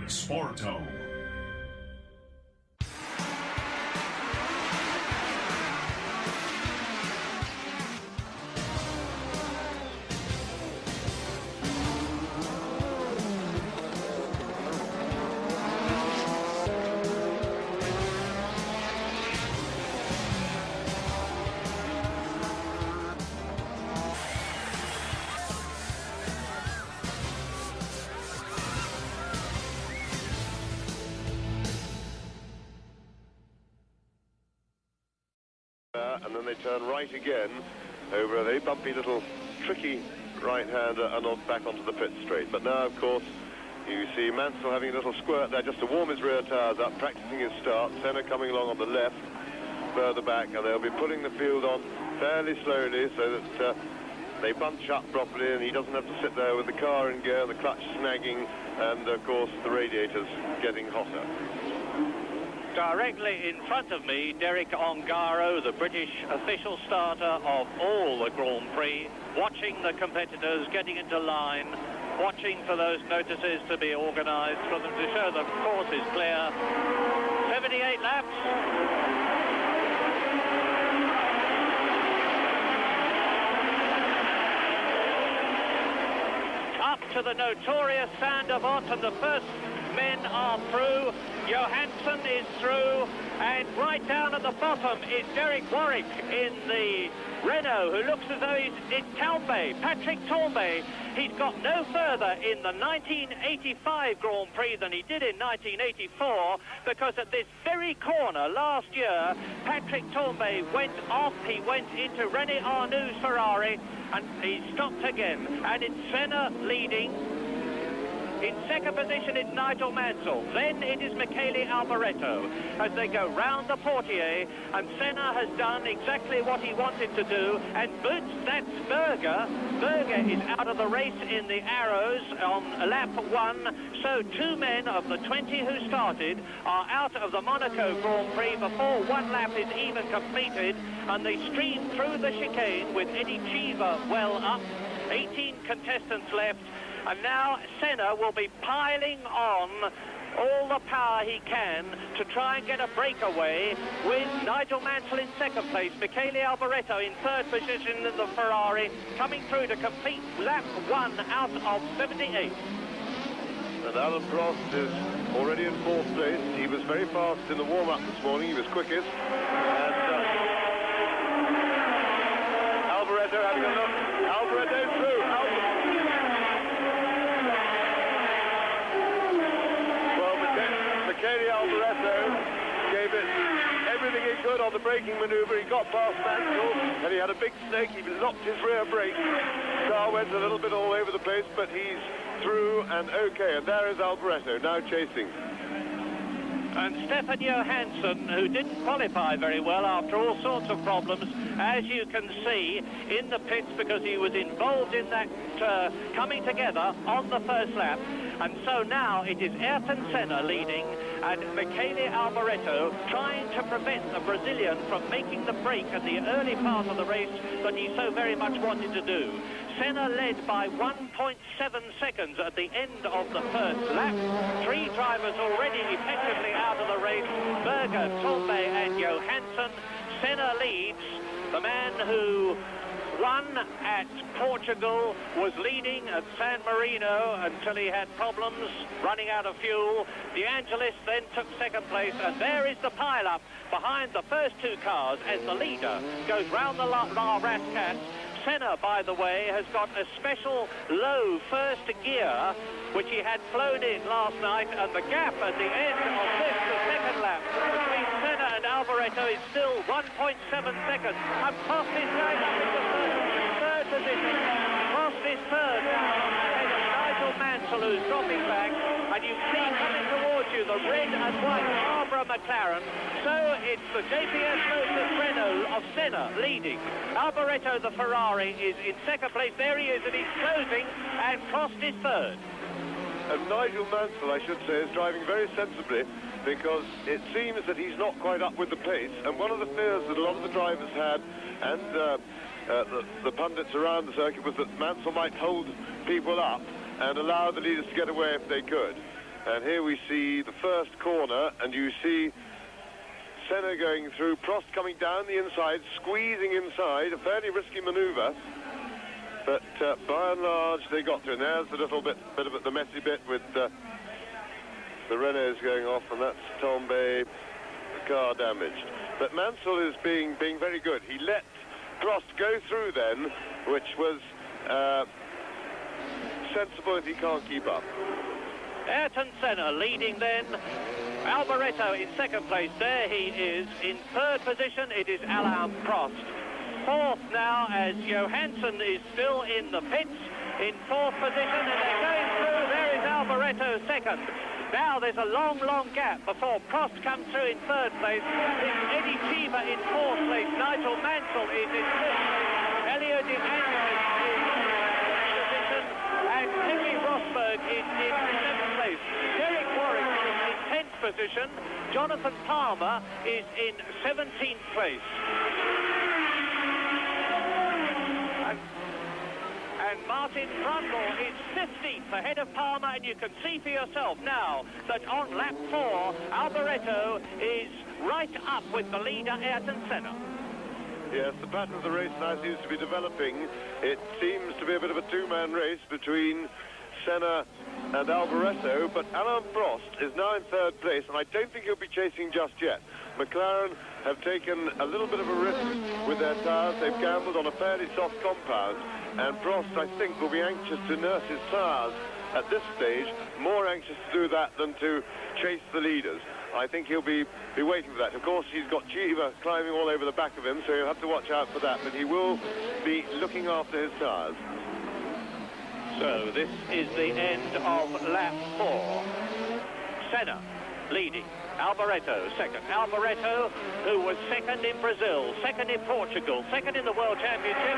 Sporto. And then they turn right again over a very bumpy little tricky right-hander and on back onto the pit straight. But now, of course, you see Mansell having a little squirt there just to warm his rear tyres up, practicing his start. Senna coming along on the left, further back, and they'll be putting the field on fairly slowly so that they bunch up properly and he doesn't have to sit there with the car in gear, the clutch snagging, and, of course, the radiators getting hotter. Directly in front of me, Derek Ongaro, the British official starter of all the Grand Prix, watching the competitors getting into line, watching for those notices to be organised for them to show the course is clear. 78 laps. Up to the notorious Sandavot, and the first men are through. Johansson is through, and right down at the bottom is Derek Warwick in the Renault, who looks as though he's in Tombay, Patrick Tombay. He's got no further in the 1985 Grand Prix than he did in 1984, because at this very corner last year, Patrick Tombay went off. He went into René Arnoux' Ferrari, and he stopped again. And it's Senna leading. In second position, it's Nigel Mansell. Then it is Michele Alboreto as they go round the portier, and Senna has done exactly what he wanted to do. And Boots, that's Berger. Berger is out of the race in the Arrows on lap 1. So 2 men of the 20 who started are out of the Monaco Grand Prix before 1 lap is even completed. And they stream through the chicane with Eddie Cheever well up. 18 contestants left. And now Senna will be piling on all the power he can to try and get a breakaway, with Nigel Mansell in second place, Michele Alboreto in third position in the Ferrari, coming through to complete lap 1 out of 78. And Alain Prost is already in 4th place. He was very fast in the warm-up this morning. He was quickest. And Alboreto having a look. Alboreto through. Michele Alboreto gave it everything he could on the braking manoeuvre. He got past Mansell, and he had a big snake. He locked his rear brake. The car went a little bit all over the place, but he's through and okay. And there is Alboreto now chasing. And Stefan Johansson, who didn't qualify very well after all sorts of problems, as you can see, in the pits, because he was involved in that coming together on the first lap. And so now it is Ayrton Senna leading, and Michele Alboreto trying to prevent the Brazilian from making the break at the early part of the race that he so very much wanted to do. Senna led by 1.7 seconds at the end of the first lap. 3 drivers already effectively out of the race: Berger, Tombay and Johansson. Senna leads. The man who won at Portugal was leading at San Marino until he had problems running out of fuel. De Angelis then took second place, and there is the pile-up behind the first 2 cars as the leader goes round the La Rascat. Senna, by the way, has got a special low first gear, which he had flown in last night, and the gap at the end of the second lap between Senna and Alboreto is still 1.7 seconds. And Prost is going up into third position. Prost is third now, ahead of Nigel Mansell, who's dropping back, and you see coming towards you the red and white Barbara McLaren. So it's the JPS Motors Renault of Senna leading. Alboreto, the Ferrari, is in second place. There he is, and he's closing, and Prost is third. And Nigel Mansell, I should say, is driving very sensibly, because it seems that he's not quite up with the pace. And one of the fears that a lot of the drivers had, and the pundits around the circuit, was that Mansell might hold people up and allow the leaders to get away if they could. And here we see the first corner, and you see Senna going through, Prost coming down the inside, squeezing inside, a fairly risky manoeuvre. But by and large, they got through. And there's the little bit of the messy bit with the Renaults going off, and that's Tombe, the car damaged. But Mansell is being very good. He let Prost go through then, which was sensible if he can't keep up. Ayrton Senna leading then. Alboreto in second place. There he is. In third position, it is Alain Prost. Fourth now, as Johansson is still in the pits in fourth position, and they're going through. There is Alboreto second. Now there's a long gap before Prost comes through in third place. It's Eddie Cheever in fourth place. Nigel Mansell is in fifth place. Elio Di Angelo is in sixth position, and Nicky Rosberg is in seventh place. Derek Warwick is in 10th position. Jonathan Palmer is in 17th place. And Martin Brundle is 15th ahead of Palmer, and you can see for yourself now that on lap 4, Alboreto is right up with the leader, Ayrton Senna. Yes, the pattern of the race now seems to be developing. It seems to be a bit of a two-man race between Senna and Alboreto, but Alain Prost is now in third place, and I don't think he'll be chasing just yet. McLaren have taken a little bit of a risk with their tyres. They've gambled on a fairly soft compound, and Prost, I think, will be anxious to nurse his tyres at this stage, more anxious to do that than to chase the leaders. I think he'll be waiting for that. Of course, he's got Cheever climbing all over the back of him, so he'll have to watch out for that, but he will be looking after his tyres. So this is the end of lap 4. Senna leading. Alboreto second. Alboreto, who was second in Brazil, second in Portugal, second in the World Championship.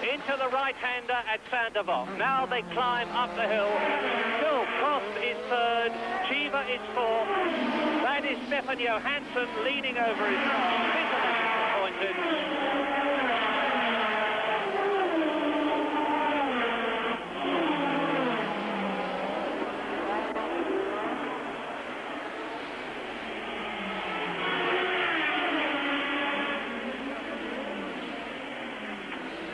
Into the right-hander at Saint-Devant. Now they climb up the hill. Still, Prost is third. Cheever is fourth. That is Stefan Johansson leaning over his car. Bitterly disappointed.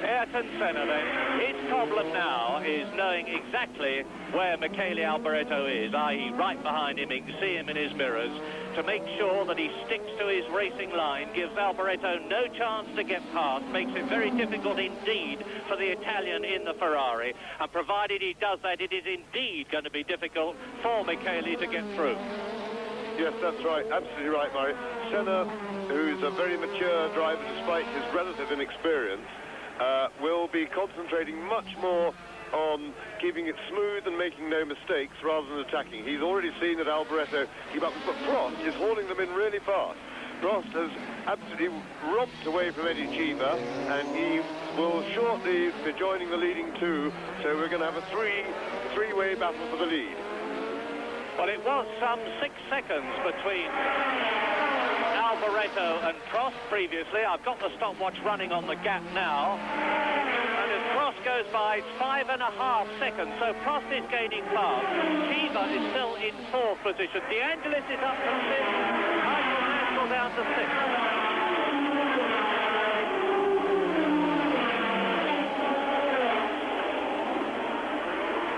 Ayrton Senna then, his problem now is knowing exactly where Michele Alboreto is, i.e. right behind him. He can see him in his mirrors. To make sure that he sticks to his racing line, gives Alboreto no chance to get past, makes it very difficult indeed for the Italian in the Ferrari. And provided he does that, it is indeed going to be difficult for Michele to get through. Yes, that's right. Absolutely right, Murray. Senna, who's a very mature driver despite his relative inexperience, will be concentrating much more on keeping it smooth and making no mistakes rather than attacking. He's already seen that Alboreto keep up, but Prost is hauling them in really fast. Prost has absolutely romped away from Eddie Cheever, and he will shortly be joining the leading two, so we're going to have a three-way battle for the lead. Well, it was some 6 seconds between Alboreto and Prost previously. I've got the stopwatch running on the gap now. And as Prost goes by, it's 5.5 seconds. So Prost is gaining fast. Cheever is still in fourth position. De Angelis is up to fifth. Michael Mansell down to sixth.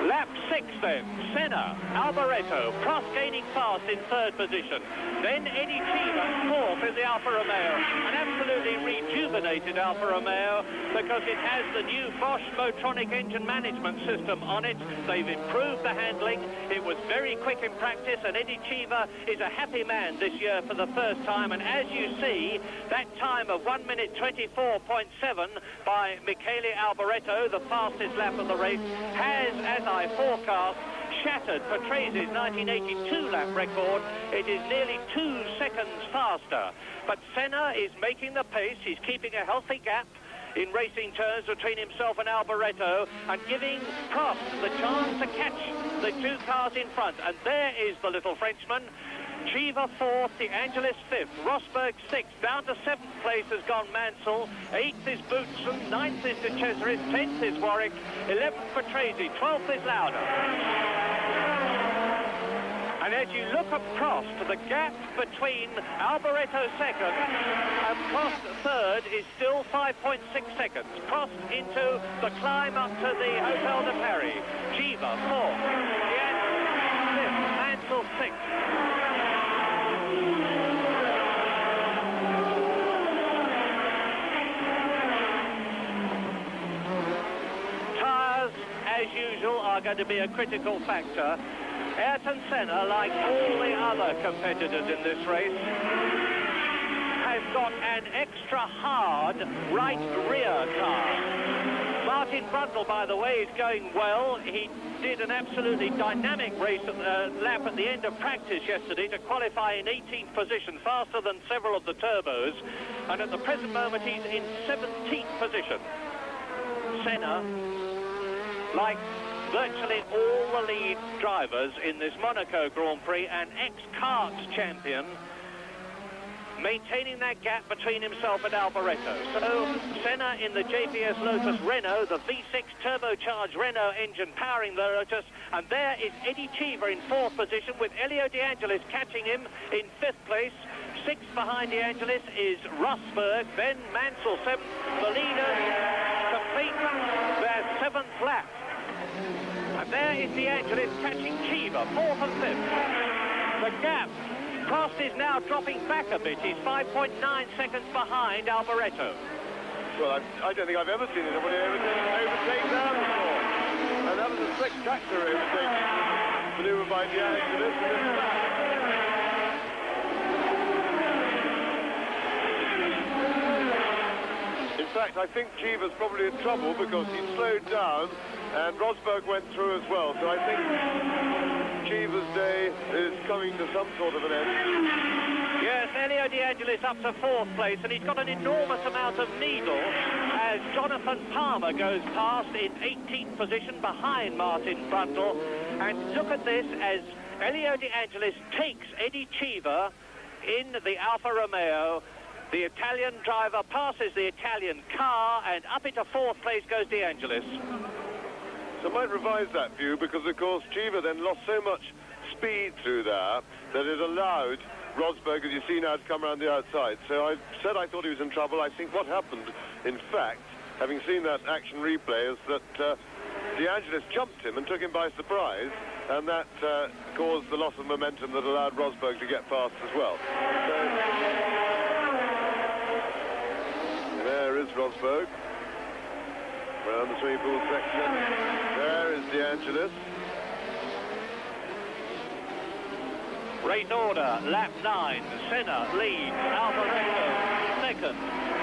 Lap 6 then, Senna, Alboreto, Prost gaining fast in third position. Then Eddie Cheever, fourth in the Alfa Romeo. An absolutely rejuvenated Alfa Romeo because it has the new Bosch Motronic engine management system on it. They've improved the handling. It was very quick in practice, and Eddie Cheever is a happy man this year for the first time. And as you see, that time of 1 minute 24.7 by Michele Alboreto, the fastest lap of the race, has, as I forecast, shattered Patrese 1982 lap record. It is nearly 2 seconds faster. But Senna is making the pace. He's keeping a healthy gap in racing terms between himself and Alboreto, and giving Prost the chance to catch the two cars in front. And there is the little Frenchman. Cheever fourth, De Angelis fifth, Rosberg sixth, down to seventh place has gone Mansell, eighth is Boutsen, ninth is De Cesaris, 10th is Warwick, 11th Patrese, 12th is Lauda. And as you look at Prost, the gap between Alboreto second and Prost third is still 5.6 seconds. Prost into the climb up to the Hotel de Paris. Giva fourth. Fifth. Mansell sixth. Tyres, as usual, are going to be a critical factor. Ayrton Senna, like all the other competitors in this race, has got an extra hard right rear car. Martin Brundle, by the way, is going well. He did an absolutely dynamic race at the lap at the end of practice yesterday to qualify in 18th position, faster than several of the turbos. And at the present moment, he's in 17th position. Senna, like virtually all the lead drivers in this Monaco Grand Prix, an ex-karts champion, maintaining that gap between himself and Alboreto. So Senna in the JPS Lotus Renault, the V6 turbocharged Renault engine powering the Lotus, and there is Eddie Cheever in fourth position with Elio De Angelis catching him in fifth place. Sixth behind De Angelis is Rosberg, then Mansell seventh. The leaders complete their seventh lap. And there is De Angelis catching Cheever, fourth and fifth. The gap, Prost is now dropping back a bit. He's 5.9 seconds behind Alboreto. Well, I don't think I've ever seen anybody overtake that before. And that was a spectacular overtaking manoeuvre by De Angelis. In fact, I think Cheever's probably in trouble because he slowed down and Rosberg went through as well. So I think Cheever's day is coming to some sort of an end. Yes, Elio De Angelis up to fourth place, and he's got an enormous amount of needle as Jonathan Palmer goes past in 18th position behind Martin Brundle. And look at this as Elio De Angelis takes Eddie Cheever in the Alfa Romeo. The Italian driver passes the Italian car, and up into fourth place goes De Angelis. So I might revise that view because, of course, Cheever then lost so much speed through there that it allowed Rosberg, as you see now, to come around the outside. So I said I thought he was in trouble. I think what happened, in fact, having seen that action replay, is that De Angelis jumped him and took him by surprise, and that caused the loss of momentum that allowed Rosberg to get past as well. There is Rosberg around the swimming pool section. There is De Angelis. Race order, lap 9. Senna leads, Alboreto second.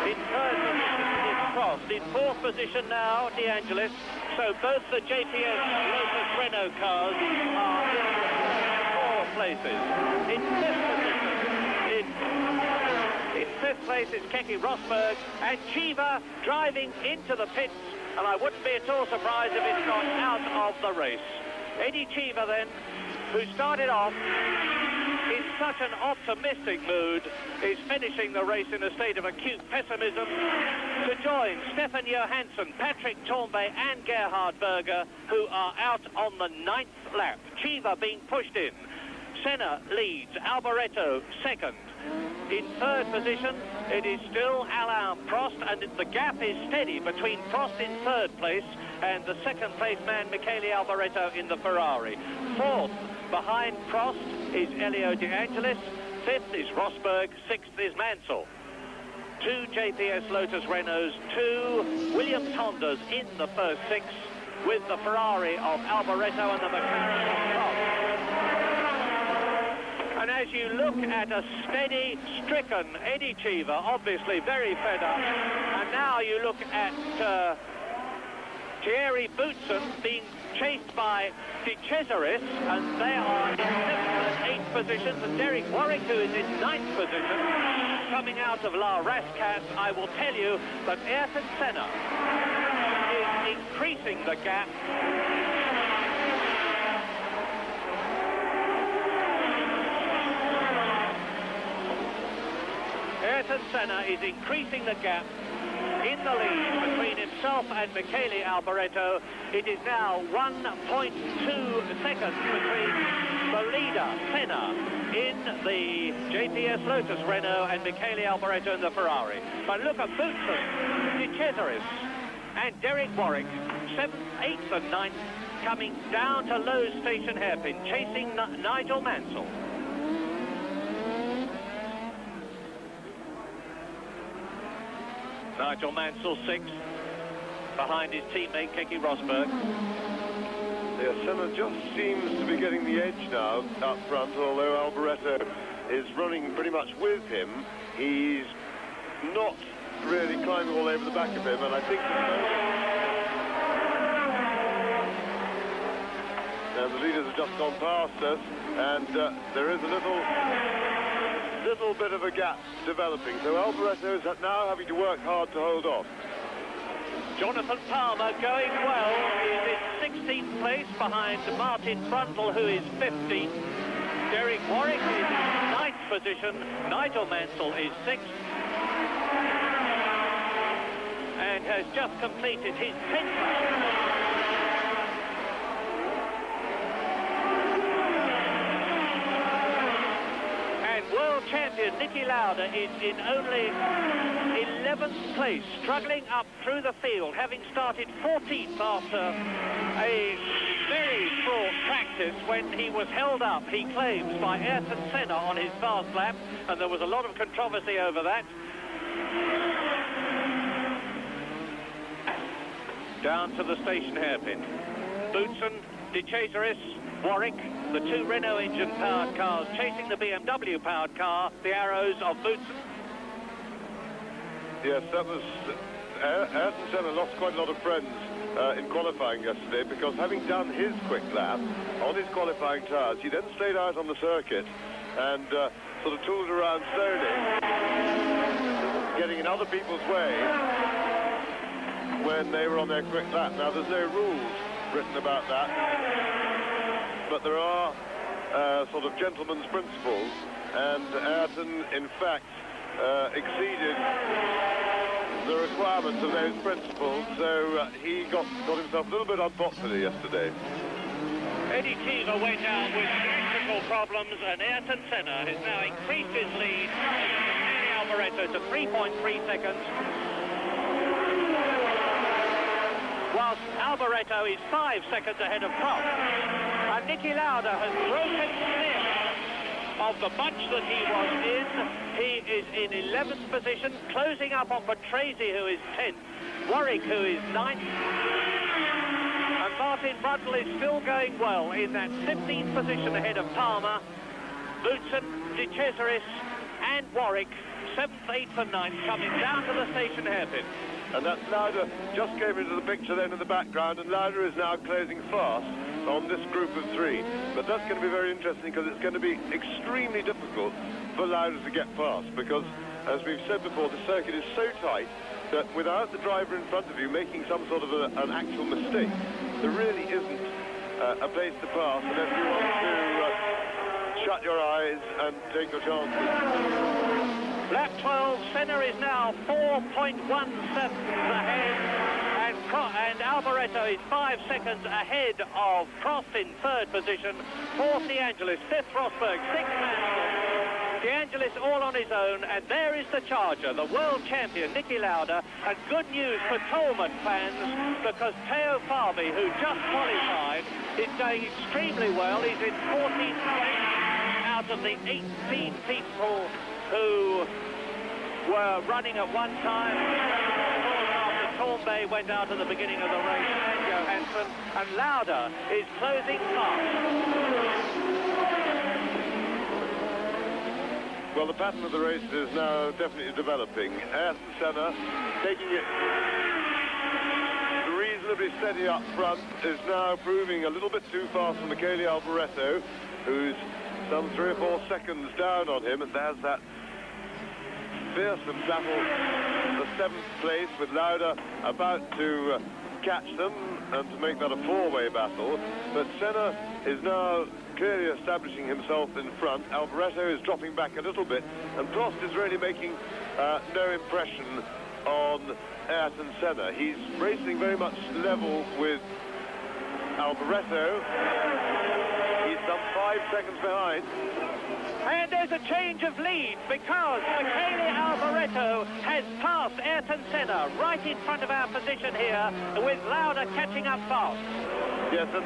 In third position is Prost. In fourth position now, De Angelis. So both the JPS Lotus Renault cars are in four places. In fifth position, in fifth place is Keke Rosberg, and Cheever driving into the pits, and I wouldn't be at all surprised if it's gone out of the race. Eddie Cheever then, who started off in such an optimistic mood, is finishing the race in a state of acute pessimism to join Stefan Johansson, Patrick Tambay and Gerhard Berger, who are out on the 9th lap. Cheever being pushed in. Senna leads, Alboreto second. In third position, it is still Alain Prost, and the gap is steady between Prost in third place and the second place man, Michele Alboreto, in the Ferrari. Fourth, behind Prost, is Elio De Angelis. Fifth is Rosberg. Sixth is Mansell. 2 JPS Lotus Renaults, 2 Williams Hondas in the first 6, with the Ferrari of Alboreto and the McLaren of Prost. And as you look at a steady, stricken Eddie Cheever, obviously very fed up, and now you look at Thierry Boutsen being chased by De Cesaris, and they are in 7th and 8th positions, and Derek Warwick, who is in 9th position, coming out of La Rascasse. I will tell you that Ayrton Senna is increasing the gap. Ayrton Senna is increasing the gap in the lead between himself and Michele Alboreto. It is now 1.2 seconds between the leader, Senna, in the JPS Lotus Renault and Michele Alboreto in the Ferrari. But look at Boutsen, De Cesaris and Derek Warwick, 7th, 8th and 9th, coming down to Lowe's Station hairpin, chasing Nigel Mansell. Nigel Mansell 6th, behind his teammate Keke Rosberg. Yeah, Senna just seems to be getting the edge now up front, although Alboreto is running pretty much with him. He's not really climbing all over the back of him, and I think and the leaders have just gone past us, and there is a little bit of a gap developing. So Alboreto is now having to work hard to hold off. Jonathan Palmer going well. He's in 16th place behind Martin Brundle, who is 15th. Derek Warwick is in 9th position. Nigel Mansell is 6th. And has just completed his 10th lap. World champion Niki Lauda is in only 11th place, struggling up through the field, having started 14th after a very fraught practice when he was held up, he claims, by Ayrton Senna on his fast lap, and there was a lot of controversy over that. Down to the station hairpin. Boutsen, De Cesaris, Warwick, the two Renault engine-powered cars chasing the BMW-powered car, the arrows of Boutsen. Yes, that was... Ayrton Senna lost quite a lot of friends in qualifying yesterday, because having done his quick lap on his qualifying tyres, he then stayed out on the circuit and sort of tooled around slowly, getting in other people's way when they were on their quick lap. Now, there's no rules written about that, but there are sort of gentleman's principles, and Ayrton, in fact, exceeded the requirements of those principles, so he got himself a little bit unpopular yesterday. Eddie Cheever went out with electrical problems, and Ayrton Senna has now increased his lead over Alboreto to 3.3 seconds. Whilst Alboreto is 5 seconds ahead of Prost. And Niki Lauda has broken clear of the bunch that he was in. He is in 11th position, closing up on Patrese, who is 10th. Warwick, who is 9th. And Martin Brundle is still going well in that 15th position ahead of Palmer. Boutsen, De Cesaris and Warwick, 7th, 8th and 9th, coming down to the station hairpin. And that's Lauda just came into the picture then in the background, and Lauda is now closing fast on this group of three. But that's going to be very interesting, because it's going to be extremely difficult for Lauda to get past, because, as we've said before, the circuit is so tight that without the driver in front of you making some sort of an actual mistake, there really isn't a place to pass unless you want to shut your eyes and take your chances. Lap 12, Senna is now 4.1 seconds ahead, and Alboreto is 5 seconds ahead of Prost in 3rd position, 4th De Angelis, 5th Rosberg, 6th Mansell. De Angelis all on his own, and there is the charger, the world champion Niki Lauda, and good news for Tolman fans, because Teo Fabi, who just qualified, is doing extremely well. He's in 14th place out of the 18 people who were running at one time. After Torbay went out at the beginning of the race, and Johansson, and Lauda is closing fast. Well, the pattern of the race is now definitely developing. Ayrton Senna taking it reasonably steady up front, is now proving a little bit too fast for Michele Alboreto, who's some 3 or 4 seconds down on him, and there's that fearsome battle, the 7th place, with Lauda about to catch them and to make that a 4-way battle. But Senna is now clearly establishing himself in front. Alboreto is dropping back a little bit, and Prost is really making no impression on Ayrton Senna. He's racing very much level with Alboreto. He's some 5 seconds behind. And there's a change of lead because Michele Alboreto has passed Ayrton Senna right in front of our position here, with Lauda catching up fast. Yes, and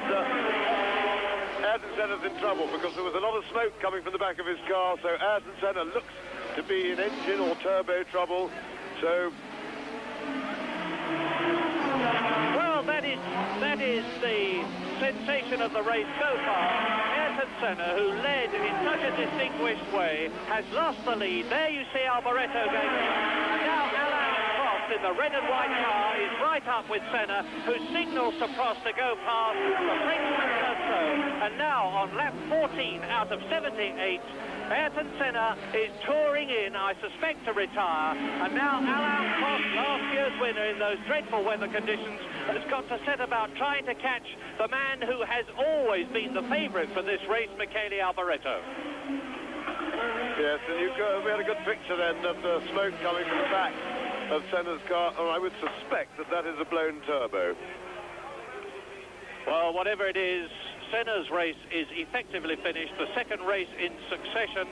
Ayrton Senna's in trouble because there was a lot of smoke coming from the back of his car, so Ayrton Senna looks to be in engine or turbo trouble. So, well, that is the sensation of the race so far. Ayrton Senna, who led in such a distinguished way, has lost the lead. There you see Alboreto going in. And now Alain Prost in the red and white car is right up with Senna, who signals to Prost to go past. The Frenchman does so. And now on lap 14 out of 78, Ayrton Senna is touring in, I suspect, to retire. And now Alain Prost, last year's winner in those dreadful weather conditions, has got to set about trying to catch the man who has always been the favourite for this race, Michele Alboreto. Yes, and we had a good picture then of the smoke coming from the back of Senna's car, and I would suspect that that is a blown turbo. Well, whatever it is, Senna's race is effectively finished, the second race in succession.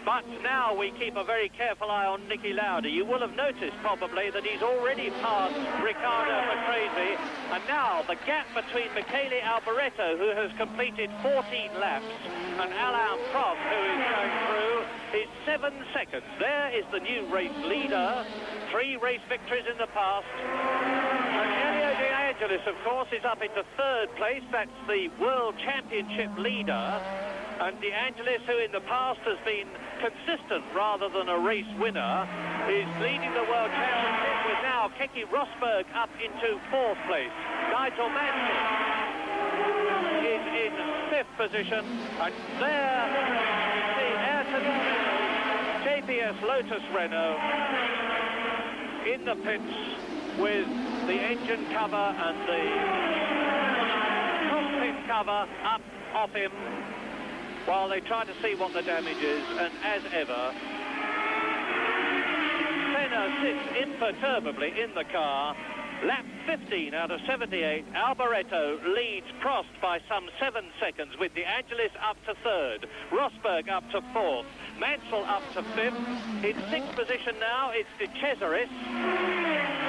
But now we keep a very careful eye on Niki Lauda. You will have noticed probably that he's already passed Riccardo Patrese, and now the gap between Michele Alboreto, who has completed 14 laps, and Alain Prost, who is going through, is 7 seconds. There is the new race leader, 3 race victories in the past. And De Angelis, of course, is up into 3rd place. That's the World Championship leader. And De Angelis, who in the past has been consistent rather than a race winner, is leading the World Championship, with now Keke Rosberg up into 4th place. Nigel Mansell is in 5th position. And there, the Ayrton JPS Lotus Renault in the pits with the engine cover and the cockpit cover up off him, while they try to see what the damage is. And as ever, Senna sits imperturbably in the car. Lap 15 out of 78, Alboreto leads Prost by some 7 seconds, with De Angelis up to 3rd, Rosberg up to 4th, Mansell up to 5th. In 6th position now, it's De Cesaris.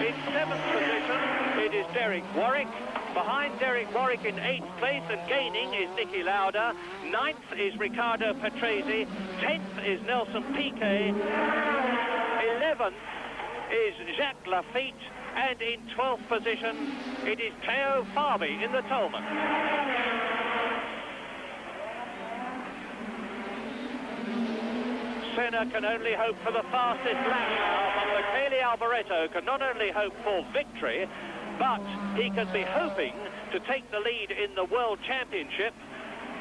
In 7th position, it is Derek Warwick. Behind Derek Warwick in 8th place and gaining is Niki Lauda. 9th is Riccardo Patrese. 10th is Nelson Piquet. 11th is Jacques Lafitte. And in 12th position, it is Theo Fabi in the Tolman. Senna can only hope for the fastest lap now, but Michele Alboreto can not only hope for victory, but he can be hoping to take the lead in the World Championship.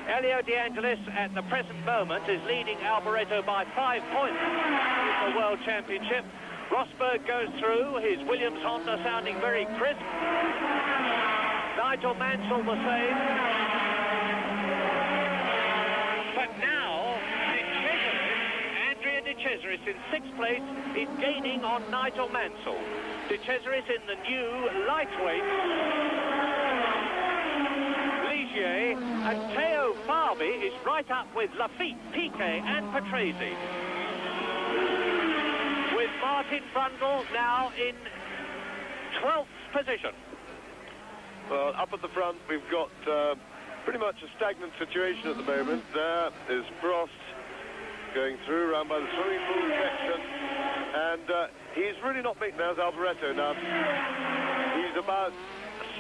Elio De Angelis at the present moment is leading Alboreto by 5 points in the World Championship. Rosberg goes through, his Williams Honda sounding very crisp. Nigel Mansell the same. But now, De Cesaris in 6th place is gaining on Nigel Mansell. De Cesaris in the new lightweight Ligier, and Theo Fabi is right up with Lafitte, Piquet and Patrese. With Martin Brundle now in 12th position. Well, up at the front, we've got pretty much a stagnant situation at the moment. There is Prost going through around by the swimming pool section, and he's really not making as Alboreto now. He's about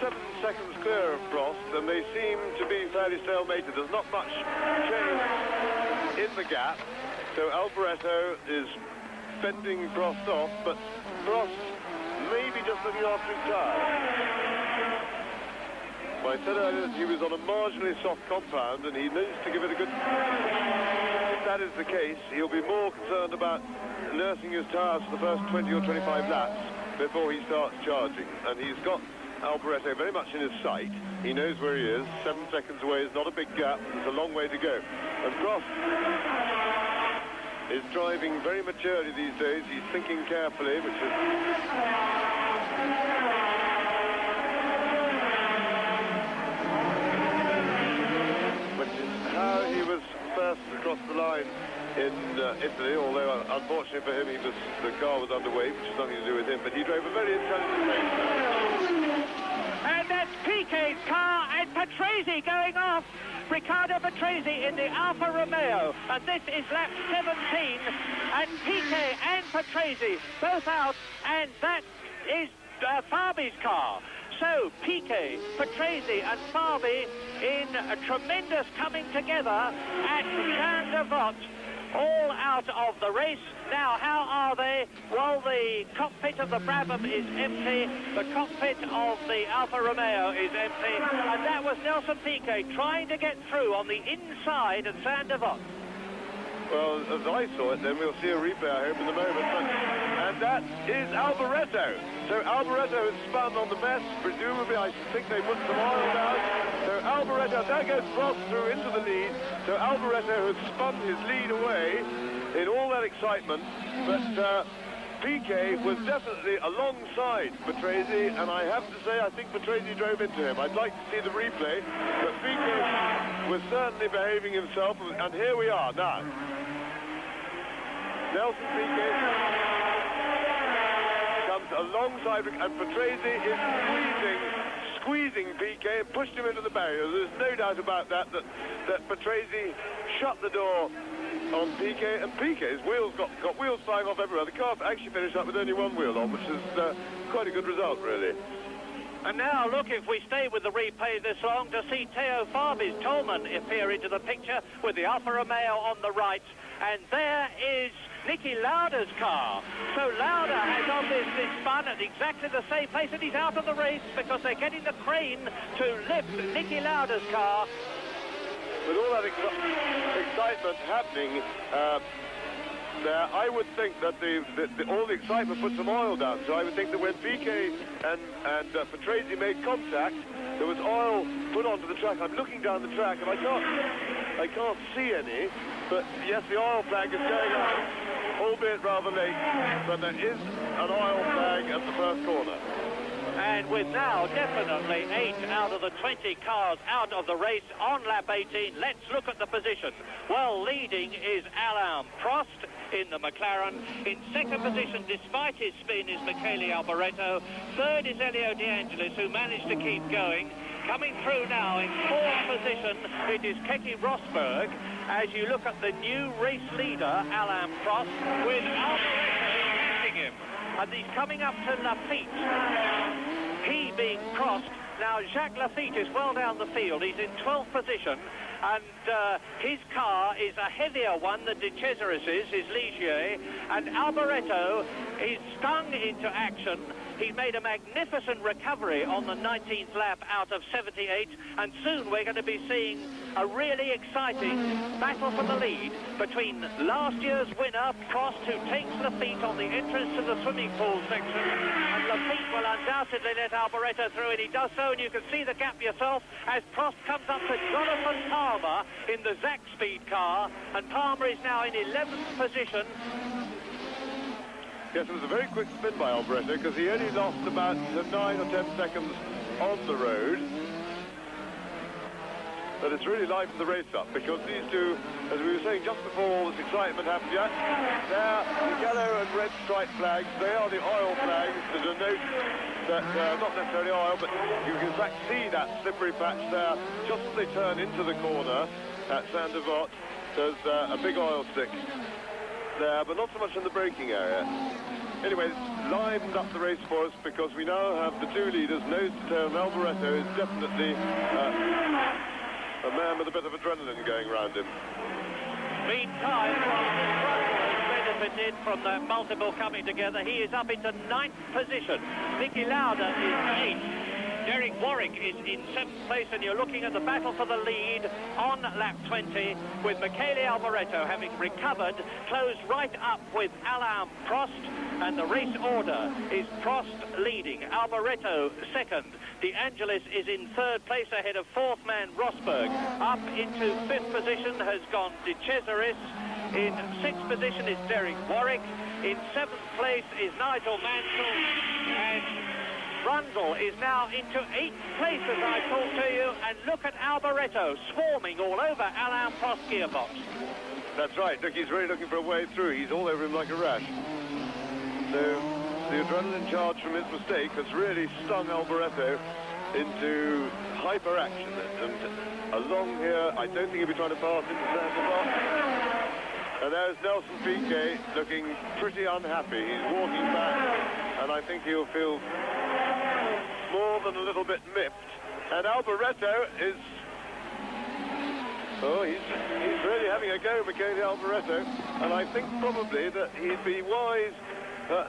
7 seconds clear of Prost, and they seem to be fairly stalemated. There's not much change in the gap, so Alboreto is fending Prost off, but Prost maybe just looking after his tyre. Well, I said earlier that he was on a marginally soft compound, and he needs to give it a good... If that is the case, he'll be more concerned about nursing his tyres for the first 20 or 25 laps before he starts charging. And he's got Alboreto very much in his sight. He knows where he is. 7 seconds away is not a big gap. There's a long way to go. And Prost is driving very maturely these days. He's thinking carefully, which is... how he was first across the line in Italy, although unfortunately for him the car was underweight, which has nothing to do with him, but he drove a very intelligent race. And that's Piquet's car and Patrese going off. Riccardo Patrese in the Alfa Romeo, and this is lap 17, and Piquet and Patrese both out, and that is Fabi's car. So Piquet, Patrese and Fabi in a tremendous coming together at Saint-Devote, all out of the race. Now, how are they? Well, the cockpit of the Brabham is empty, the cockpit of the Alfa Romeo is empty, and that was Nelson Piquet trying to get through on the inside at Saint-Devote. Well, as I saw it, then we'll see a replay, I hope, in a moment. And that is Alboreto. So Alboreto has spun on the mess. Presumably, I think they put some oil down. So Alboreto, there goes Prost through into the lead. So Alboreto has spun his lead away in all that excitement. But Piquet was definitely alongside Patrese, and I have to say, I think Patrese drove into him. I'd like to see the replay, but Piquet was certainly behaving himself, and here we are now. Nelson Piquet comes alongside, and Patrese is squeezing Piquet and pushed him into the barrier. There's no doubt about that Patrese shut the door on Piquet, and Piquet's wheels got wheels flying off everywhere. The car actually finished up with only one wheel on, which is quite a good result, really. And now, look, if we stay with the replay this long, to see Teo Fabi's Tolman appear into the picture with the Alfa Romeo on the right, and there is Niki Lauda's car. So Lauda has obviously spun at exactly the same place, and he's out of the race because they're getting the crane to lift Niki Lauda's car. With all that excitement happening there, I would think that all the excitement put some oil down. So I would think that when Piquet and Patrese made contact, there was oil put onto the track. I'm looking down the track, and I can't see any. But yes, the oil flag is going up, albeit rather late. But there is an oil flag at the first corner. And with now definitely 8 out of the 20 cars out of the race on lap 18, let's look at the position. Well, leading is Alain Prost in the McLaren. In second position, despite his spin, is Michele Alboreto. Third is Elio De Angelis, who managed to keep going. Coming through now in fourth position, it is Keke Rosberg. As you look at the new race leader, Alain Prost, with Alboreto passing him. And he's coming up to Lafitte. He being crossed. Now, Jacques Lafitte is well down the field. He's in 12th position. And his car is a heavier one than De Cesaris is, his Ligier. And Alboreto is stung into action. He made a magnificent recovery on the 19th lap out of 78. And soon we're going to be seeing a really exciting battle for the lead between last year's winner, Prost, who takes Lafitte on the entrance to the swimming pool section. And Lafitte will undoubtedly let Alboreto through, and he does so, and you can see the gap yourself as Prost comes up to Jonathan Palmer in the Zach Speed car, and Palmer is now in 11th position. Yes, it was a very quick spin by Alboreto, because he only lost about 9 or 10 seconds on the road. But it's really livened the race up, because these two, as we were saying just before all this excitement happened, they're the yellow and red stripe flags. They are the oil flags to denote that, not necessarily oil, but you can in fact see that slippery patch there just as they turn into the corner at Saint-Devote. There's a big oil stick there, but not so much in the braking area. Anyway, it's livened up the race for us, because we now have the two leaders nose to tail, and Alboreto is definitely a man with a bit of adrenaline going around him. Meantime, Prost has benefited from the multiple coming together. He is up into 9th position. Niki Lauda is 8th. Derek Warwick is in 7th place, and you're looking at the battle for the lead on lap 20, with Michele Alboreto having recovered, closed right up with Alain Prost, and the race order is Prost leading, Alboreto second. De Angelis is in 3rd place ahead of 4th man Rosberg. Up into 5th position has gone De Cesaris. In 6th position is Derek Warwick. In 7th place is Nigel Mansell. And Brundle is now into 8th place as I talk to you. And look at Alboreto swarming all over Alain Prost gearbox. That's right. Look, he's really looking for a way through. He's all over him like a rash. So the adrenaline charge from his mistake has really stung Alboreto into hyper-action. And along here, I don't think he'll be trying to pass into Senna. And there's Nelson Piquet looking pretty unhappy. He's walking back, and I think he'll feel more than a little bit miffed. And Alboreto is... Oh, he's really having a go, Michele Alboreto. And I think probably that he'd be wise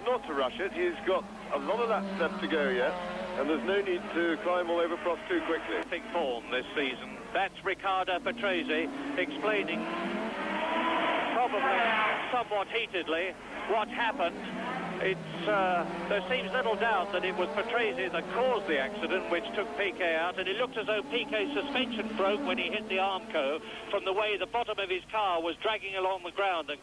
not to rush it. He's got a lot of laps left to go yet, and there's no need to climb all over Prost too quickly. Big form this season. That's Riccardo Patrese explaining, probably somewhat heatedly, what happened. There seems little doubt that it was Patrese that caused the accident, which took Piquet out, and it looked as though Piquet's suspension broke when he hit the Armco from the way the bottom of his car was dragging along the ground and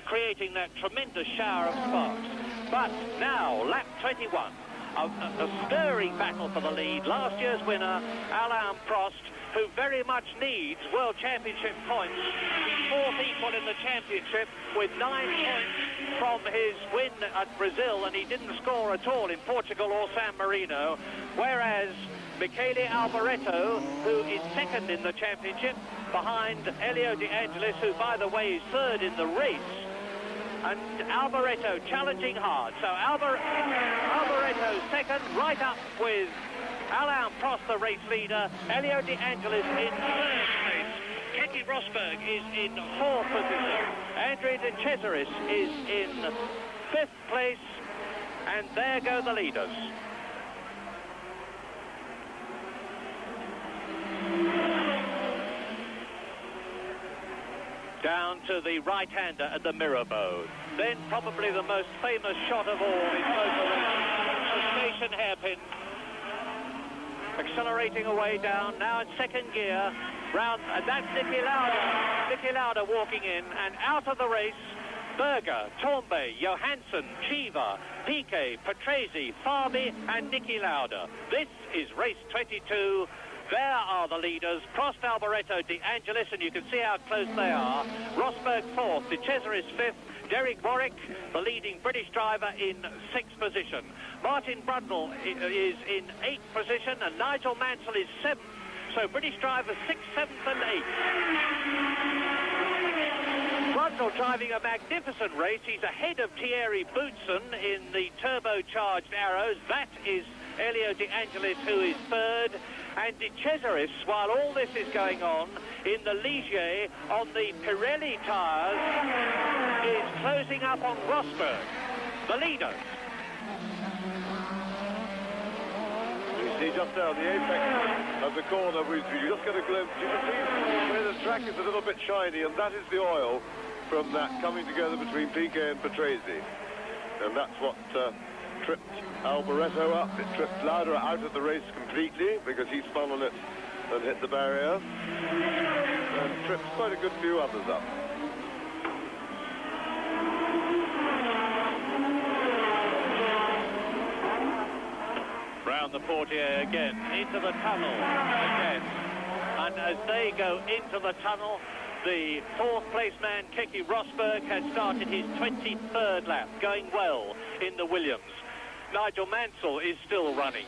creating that tremendous shower of sparks. But now, lap 21, a stirring battle for the lead. Last year's winner, Alain Prost, who very much needs World Championship points. He's 4th equal in the championship with 9 points from his win at Brazil, and he didn't score at all in Portugal or San Marino, whereas Michele Alboreto, who is 2nd in the championship, behind Elio De Angelis, who, by the way, is 3rd in the race, and Alboreto challenging hard. So Alboreto 2nd, right up with Alain Prost, the race leader. Elio De Angelis in 3rd place. Keke Rosberg is in 4th position. Andrea De Cesaris is in 5th place. And there go the leaders. Down to the right-hander at the Mirabeau. Then probably the most famous shot of all in motor racing, the station hairpin. Accelerating away down, now in 2nd gear, round, and that's Niki Lauda. Niki Lauda walking in, and out of the race, Berger, Tombe, Johansson, Chiva, Piquet, Patrese, Fabi, and Niki Lauda. This is race 22. There are the leaders, Prost, Alboreto, De Angelis, and you can see how close they are. Rosberg 4th, De Cesaris 5th, Derek Warwick, the leading British driver, in 6th position. Martin Brundle is in 8th position, and Nigel Mansell is 7th. So British drivers 6th, 7th, and 8th. Brundle driving a magnificent race. He's ahead of Thierry Boutsen in the turbocharged Arrows. That is Elio De Angelis, who is 3rd. And De Cesaris, while all this is going on, in the Ligier on the Pirelli tyres, is closing up on Rosberg, the leader. You see just now the apex of the corner, you just get a glimpse. You can see where the track is a little bit shiny, and that is the oil from that coming together between Piquet and Patrese. And that's what tripped Alboreto up. It tripped Lauda out of the race completely because he spun on it and hit the barrier, and tripped quite a good few others up. Round the portiere again, into the tunnel again, and as they go into the tunnel, the 4th place man, Keke Rosberg, has started his 23rd lap, going well in the Williams. Nigel Mansell is still running.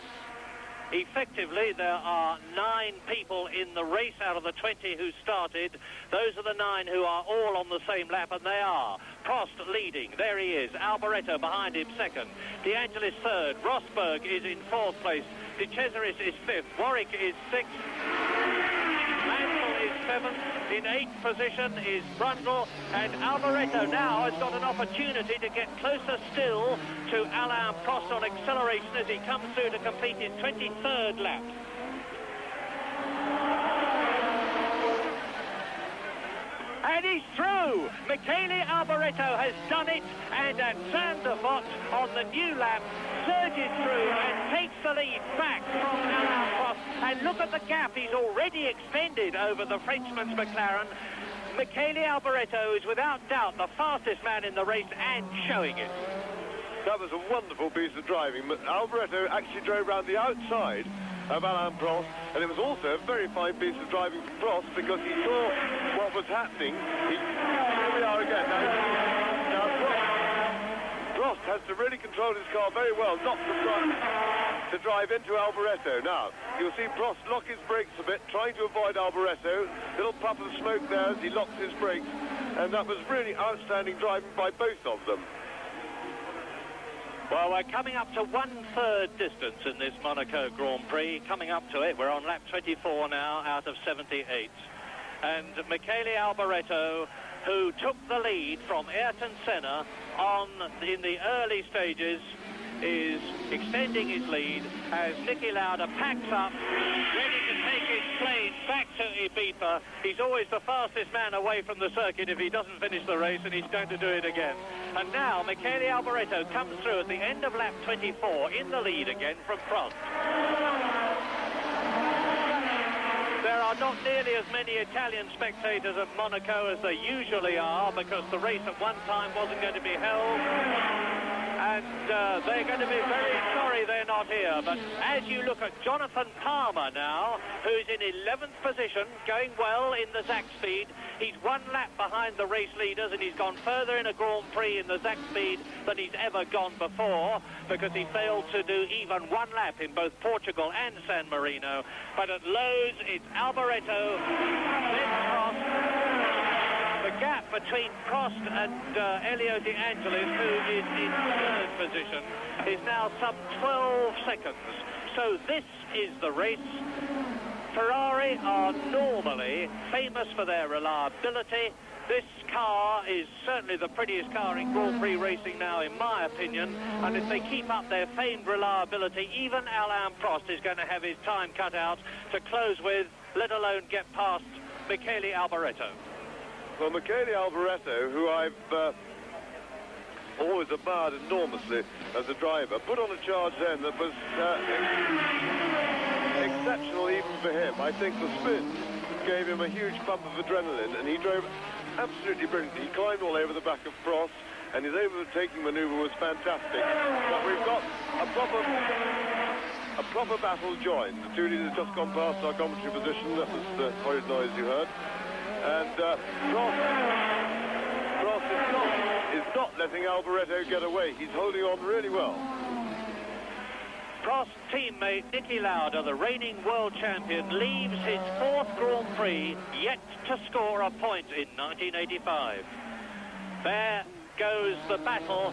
Effectively, there are 9 people in the race out of the 20 who started. Those are the 9 who are all on the same lap, and they are Prost leading. There he is. Alboreto behind him 2nd. De Angelis 3rd. Rosberg is in 4th place. De Cesaris is 5th. Warwick is 6th. Mansell is 7th. In 8th position is Brundle, and Alboreto now has got an opportunity to get closer still to Alain Prost on acceleration as he comes through to complete his 23rd lap. And he's through! Michele Alboreto has done it, and at Saint-Devote on the new lap surges through and takes the lead back from Alain Prost. And look at the gap he's already extended over the Frenchman's McLaren. Michele Alboreto is without doubt the fastest man in the race and showing it. That was a wonderful piece of driving. Alboreto actually drove around the outside of Alain Prost, and it was also a very fine piece of driving from Prost because he saw what was happening. Here we are again. Now Prost has to really control his car very well, not to drive into Alboreto. Now, you'll see Prost lock his brakes a bit, trying to avoid Alboreto. Little puff of smoke there as he locks his brakes, and that was really outstanding driving by both of them. Well, we're coming up to 1/3 distance in this Monaco Grand Prix. Coming up to it, we're on lap 24 now out of 78. And Michele Alboreto, who took the lead from Ayrton Senna in the early stages, is extending his lead as Niki Lauda packs up, ready to take his plane back to Ibiza. He's always the fastest man away from the circuit if he doesn't finish the race, and he's going to do it again. And now Michele Alboreto comes through at the end of lap 24 in the lead again from Prost. There are not nearly as many Italian spectators at Monaco as there usually are because the race at one time wasn't going to be held. And they're going to be very sorry they're not here. But as you look at Jonathan Palmer now, who's in 11th position, going well in the Zach Speed. He's one lap behind the race leaders, and he's gone further in a Grand Prix in the Zach Speed than he's ever gone before, because he failed to do even one lap in both Portugal and San Marino. But at Lowe's, it's Alboreto, then Prost. The gap between Prost and Elio De Angelis, who is in 3rd position, is now some 12 seconds. So this is the race. Ferrari are normally famous for their reliability. This car is certainly the prettiest car in Grand Prix racing now, in my opinion. And if they keep up their famed reliability, even Alain Prost is going to have his time cut out to close with, let alone get past Michele Alboreto. Well, Michele Alboreto, who I've always admired enormously as a driver, put on a charge then that was exceptional even for him. I think the spin gave him a huge bump of adrenaline, and he drove absolutely brilliantly. He climbed all over the back of Prost, and his overtaking manoeuvre was fantastic. But we've got a proper battle joined. The two leaders just gone past our commentary position. That was the horrid noise you heard. And Prost is not letting Alboreto get away. He's holding on really well. Prost teammate Niki Lauda, the reigning world champion, leaves his 4th Grand Prix yet to score a point in 1985. There goes the battle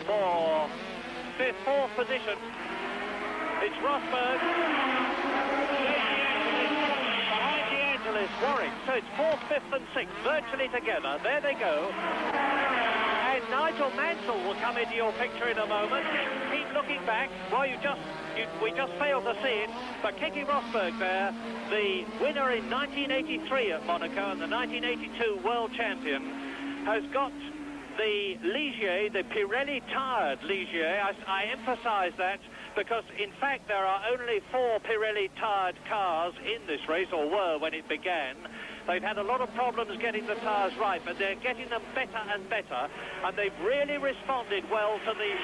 for 4th position. It's Rosberg. Warwick, so it's 4th, 5th and 6th virtually together. There they go. And Nigel Mansell will come into your picture in a moment. Keep looking back. Well, we just failed to see it, but Keke Rosberg there, the winner in 1983 at Monaco and the 1982 world champion, has got the Ligier, the Pirelli tired Ligier. I emphasize that because, in fact, there are only 4 Pirelli-tired cars in this race, or were when it began. They've had a lot of problems getting the tyres right, but they're getting them better and better, and they've really responded well to the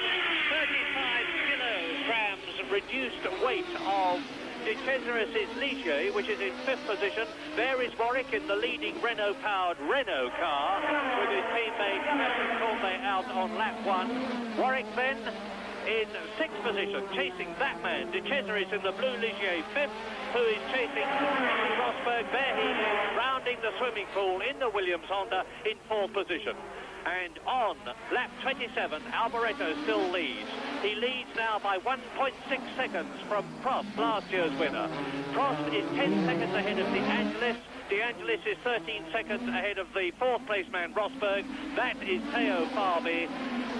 35 kilograms reduced weight of De Cesaris' Ligier, which is in 5th position. There is Warwick in the leading Renault-powered Renault car, with his teammate Patrick Courtney out on lap 1. Warwick then in 6th position, chasing that man, De Cesaris in the blue Ligier 5th, who is chasing Rosberg. There he is, rounding the swimming pool in the Williams Honda in 4th position. And on lap 27, Alboreto still leads. He leads now by 1.6 seconds from Prost, last year's winner. Prost is 10 seconds ahead of De Angelis. De Angelis is 13 seconds ahead of the 4th place man, Rosberg. That is Teo Farby,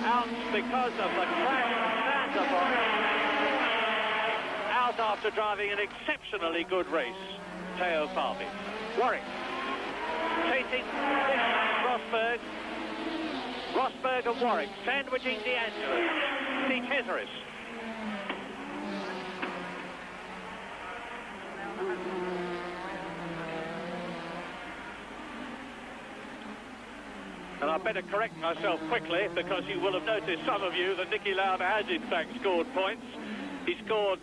out because of the crash out after driving an exceptionally good race. Teo Farby. Warwick chasing Rosberg. Rosberg and Warwick sandwiching De Angelis. De Cesaris. And I better correct myself quickly, because you will have noticed, some of you, that Niki Lauda has in fact scored points. He scored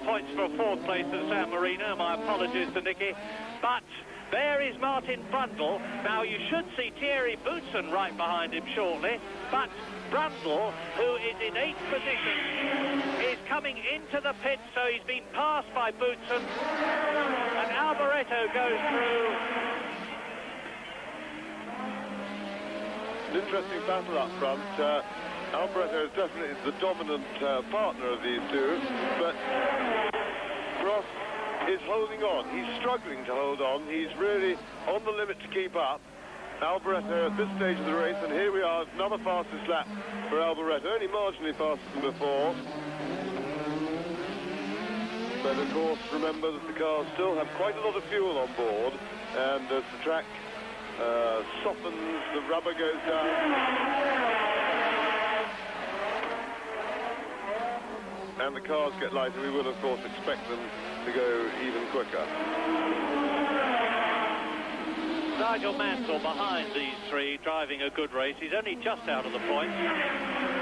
points for a 4th place at San Marino. My apologies to Niki. But there is Martin Brundle. Now, you should see Thierry Boutsen right behind him shortly. But Brundle, who is in 8th position, is coming into the pit, so he's been passed by Boutsen. And Alboreto goes through. An interesting battle up front. Alboreto is definitely the dominant partner of these two, but Prost is holding on. He's struggling to hold on. He's really on the limit to keep up. Alboreto at this stage of the race, and here we are, another fastest lap for Alboreto, only marginally faster than before. But of course, remember that the cars still have quite a lot of fuel on board, and as the track softens, the rubber goes down. And the cars get lighter, we will of course expect them to go even quicker. Nigel Mansell behind these three, driving a good race. He's only just out of the points,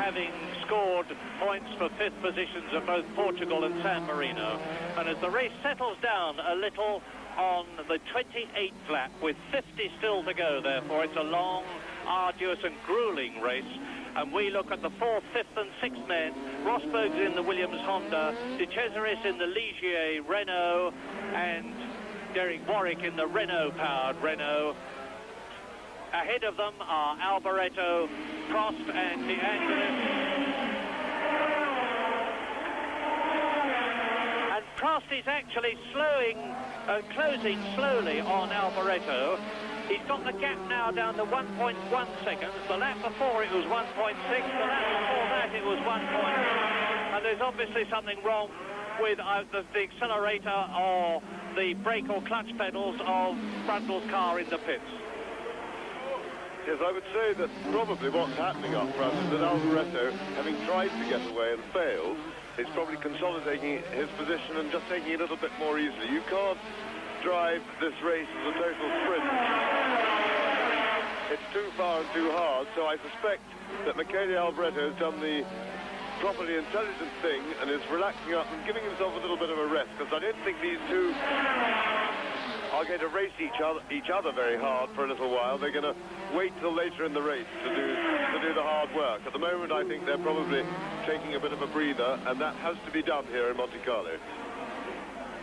having scored points for 5th positions at both Portugal and San Marino. And as the race settles down a little on the 28th lap, with 50 still to go, therefore it's a long, arduous and grueling race. And we look at the 4th, 5th and 6th men. Rosberg's in the Williams Honda, De Cesaris in the Ligier Renault, and Derek Warwick in the Renault-powered Renault. Ahead of them are Alboreto, Prost and De Angelis. And Prost is actually closing slowly on Alboreto. He's got the gap now down to 1.1 seconds. The lap before it was 1.6. The lap before that it was 1. And there's obviously something wrong with the accelerator or the brake or clutch pedals of Brundle's car in the pits. Yes, I would say that probably what's happening up front is that Alboreto, having tried to get away and failed, is probably consolidating his position and just taking it a little bit more easily. You can't drive this race as a total sprint. It's too far and too hard, so I suspect that Michele Alboreto has done the properly intelligent thing and is relaxing up and giving himself a little bit of a rest, because I don't think these two are going to race each other very hard for a little while. They're going to wait till later in the race to do the hard work. At the moment, I think they're probably taking a bit of a breather, and that has to be done here in Monte Carlo.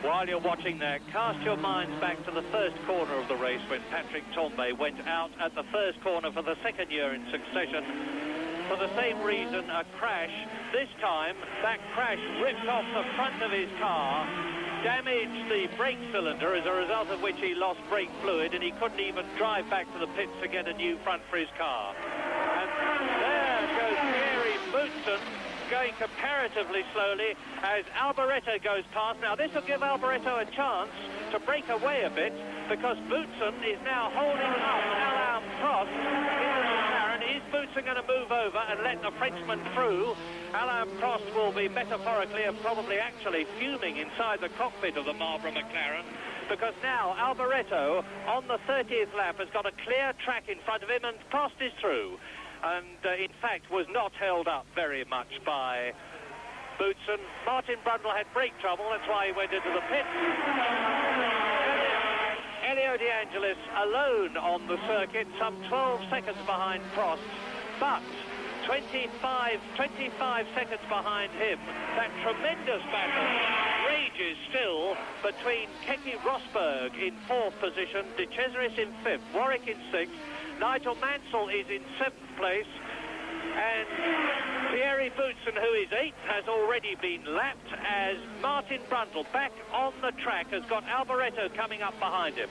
While you're watching that, cast your minds back to the first corner of the race when Patrick Tambay went out at the first corner for the 2nd year in succession. For the same reason, a crash. This time, that crash ripped off the front of his car, damaged the brake cylinder, as a result of which he lost brake fluid, and he couldn't even drive back to the pits to get a new front for his car. And there goes Thierry Boutsen, going comparatively slowly as Alboreto goes past. Now, this will give Alboreto a chance to break away a bit, because Boutsen is now holding up Alain Prost in the McLaren. Is Boutsen going to move over and let the Frenchman through? Alain Prost will be metaphorically and probably actually fuming inside the cockpit of the Marlboro McLaren, because now Alboreto on the 30th lap has got a clear track in front of him, and Prost is through. And in fact was not held up very much by Boutsen. Martin Brundle had brake trouble, that's why he went into the pit. Elio De Angelis alone on the circuit, some 12 seconds behind Prost, but 25 seconds behind him. That tremendous battle rages still between Keke Rosberg in 4th position, De Cesaris in 5th, Warwick in 6th, Nigel Mansell is in 7th place, and Thierry Boutsen, who is 8th, has already been lapped, as Martin Brundle, back on the track, has got Alboreto coming up behind him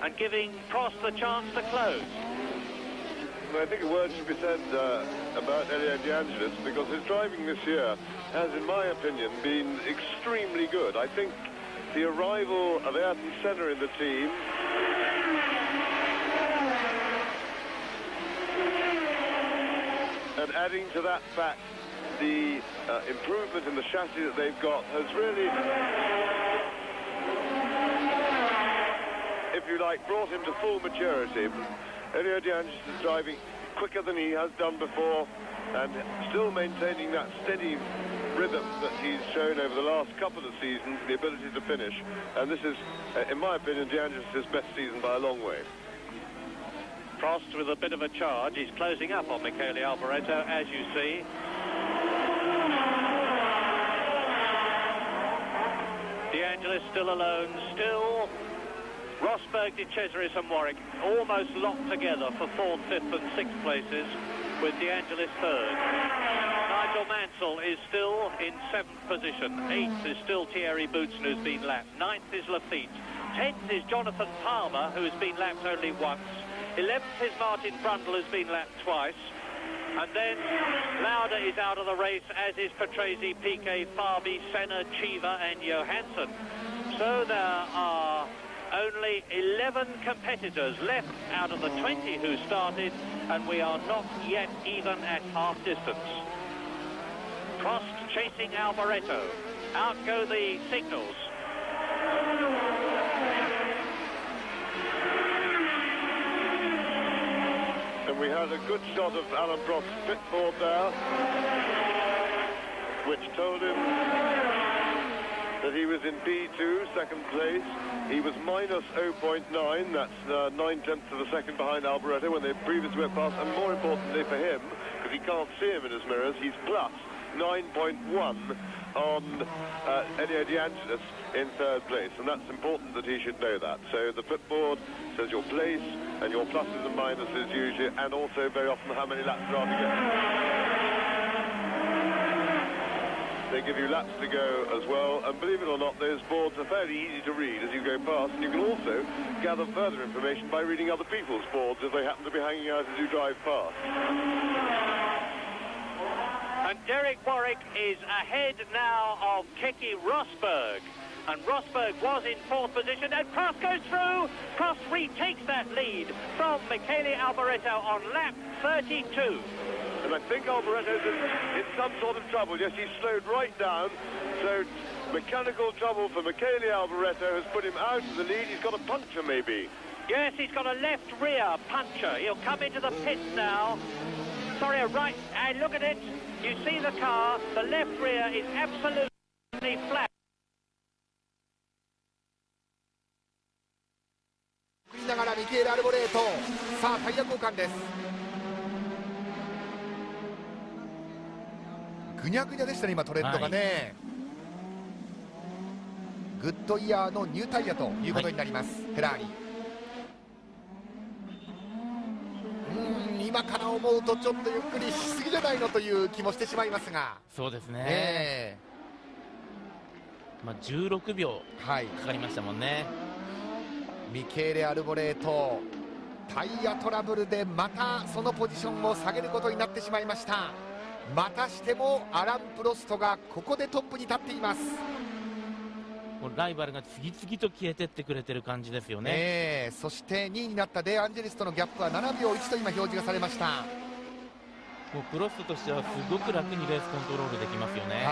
and giving Prost the chance to close. I think a word should be said about Elio De Angelis, because his driving this year has, in my opinion, been extremely good. I think the arrival of Ayrton Senna in the team and adding to that fact the improvement in the chassis that they've got has really, if you like, brought him to full maturity. Elio De Angelis is driving quicker than he has done before and still maintaining that steady rhythm that he's shown over the last couple of seasons, the ability to finish. And this is, in my opinion, De Angelis' best season by a long way. Prost with a bit of a charge. He's closing up on Michele Alboreto, as you see. De Angelis still alone, still Rosberg, De Cesaris and Warwick almost locked together for 4th, 5th and 6th places, with De Angelis 3rd. Nigel Mansell is still in 7th position. 8th is still Thierry Boutsen, who's been lapped. 9th is Lafitte. 10th is Jonathan Palmer, who has been lapped only once. 11th is Martin Brundle, who's been lapped twice. And then Lauda is out of the race, as is Patrese, Piquet, Fabi, Senna, Chiva and Johansson. So there are only 11 competitors left out of the 20 who started, and we are not yet even at half distance. Prost chasing Alboreto. Out go the signals. And we had a good shot of Alain Prost's pit board there, which told him that he was in P2, 2nd place. He was minus 0.9, that's 9/10 of a second behind Alboreto when they previously went past. And more importantly for him, because he can't see him in his mirrors, he's plus 9.1 on Elio De Angelis in 3rd place, and that's important that he should know that. So the pit board says your place and your pluses and minuses usually, and also very often how many laps there are to go. They give you laps to go as well, and believe it or not, those boards are fairly easy to read as you go past, and you can also gather further information by reading other people's boards if they happen to be hanging out as you drive past. And Derek Warwick is ahead now of Keke Rosberg. And Rosberg was in 4th position, and Prost goes through. Prost retakes that lead from Michele Alboreto on lap 32. And I think Alboreto's in some sort of trouble. Yes, he's slowed right down. So mechanical trouble for Michele Alboreto has put him out of the lead. He's got a puncture maybe. Yes, he's got a left rear puncture. He'll come into the pits now. Sorry, a right, and look at it. You see the car, the left rear is absolutely flat. 振りながらミケール・アルボレート、さあタイヤ交換です。ぐにゃぐにゃでしたね今トレッドがね、グッドイヤーのニュータイヤということになります、フェラーリ。今から思うとちょっとゆっくりしすぎじゃないのという気もしてしまいますが。そうですね、16秒かかりましたもんね。ミケーレ・アルボレート、タイヤトラブルでまたそのポジションを下げることになってしまいました。またしてもアラン・プロストがここでトップに立っています。ライバルが次々と消えてってくれてる感じですよね。そして2位になったデアンジェリスとのギャップは7秒1と今表示がされました。もうプロストとしてはすごく楽にレースコントロールできますよね。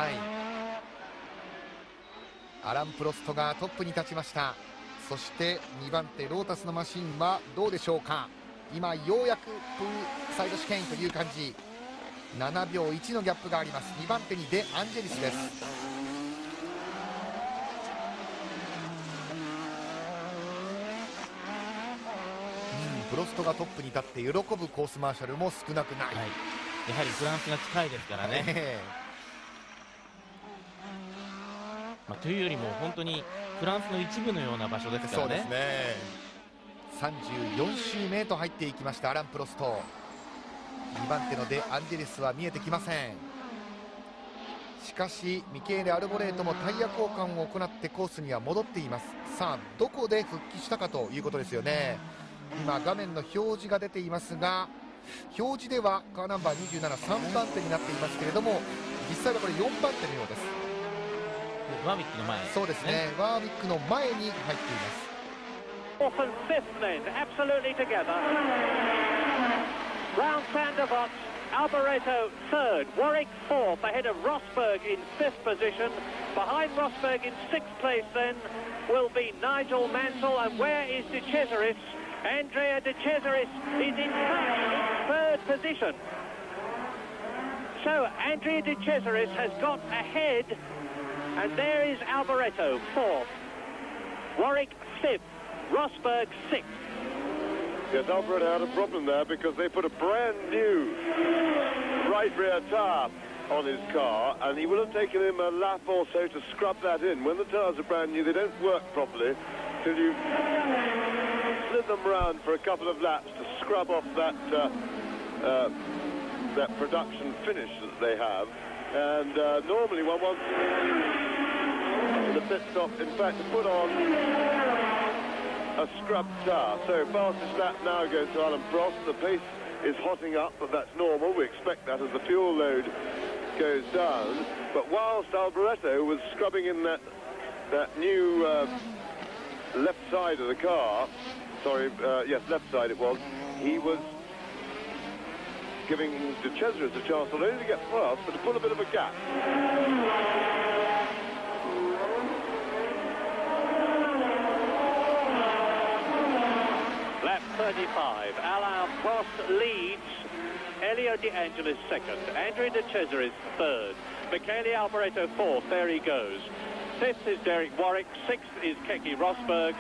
アラン・プロストがトップに立ちました。そして2番手ロータスのマシンはどうでしょうか。今ようやくサイド試験という感じ。7秒1のギャップがあります。2番手にデ・アンジェリスです。プロストがトップに立って喜ぶコースマーシャルも少なくない、やはりフランスが近いですからね、というよりも本当にフランスの一部のような場所ですからね。そうですね。34周目と入っていきましたアラン・プロスト。2番手のデ・アンジェリスは見えてきません。しかしミケーレ・アルボレートもタイヤ交換を行ってコースには戻っています。さあどこで復帰したかということですよね。今画面の表示が出ていますが、表示ではカーナンバー27、3番手になっていますけれども、実際はこれ4番手のようです。ワービックの前、そうですね、ワービックの前に入っています。Fourth and fifth men, absolutely together. Round Sandervots, Alboreto third, Warwick fourth, ahead of Rosberg in fifth position. Behind Rosberg in sixth place then will be Nigel Mansell, and where is De Cesaris? Andrea De Cesaris is in fact in third position. So Andrea De Cesaris has got ahead, and there is Alboreto, fourth. Warwick, fifth. Rosberg, sixth. Yes, Alboreto had a problem there because they put a brand new right rear tyre on his car, and he would have taken him a lap or so to scrub that in. When the tyres are brand new, they don't work properly till you slid them round for a couple of laps to scrub off that that production finish that they have. And normally one wants the pit stop, in fact, to put on a scrubbed tyre. So fastest lap now goes to Alain Prost. The pace is hotting up, but that's normal. We expect that as the fuel load goes down. But whilst Alboreto was scrubbing in that new left side of the car, yes, left side it was, he was giving De Cesaris a chance not only to get past, but to pull a bit of a gap. Lap 35, Alain Prost leads, Elio De Angelis second, Andrea De Cesaris third, Michele Alboreto fourth, there he goes. Fifth is Derek Warwick, sixth is Keke Rosberg,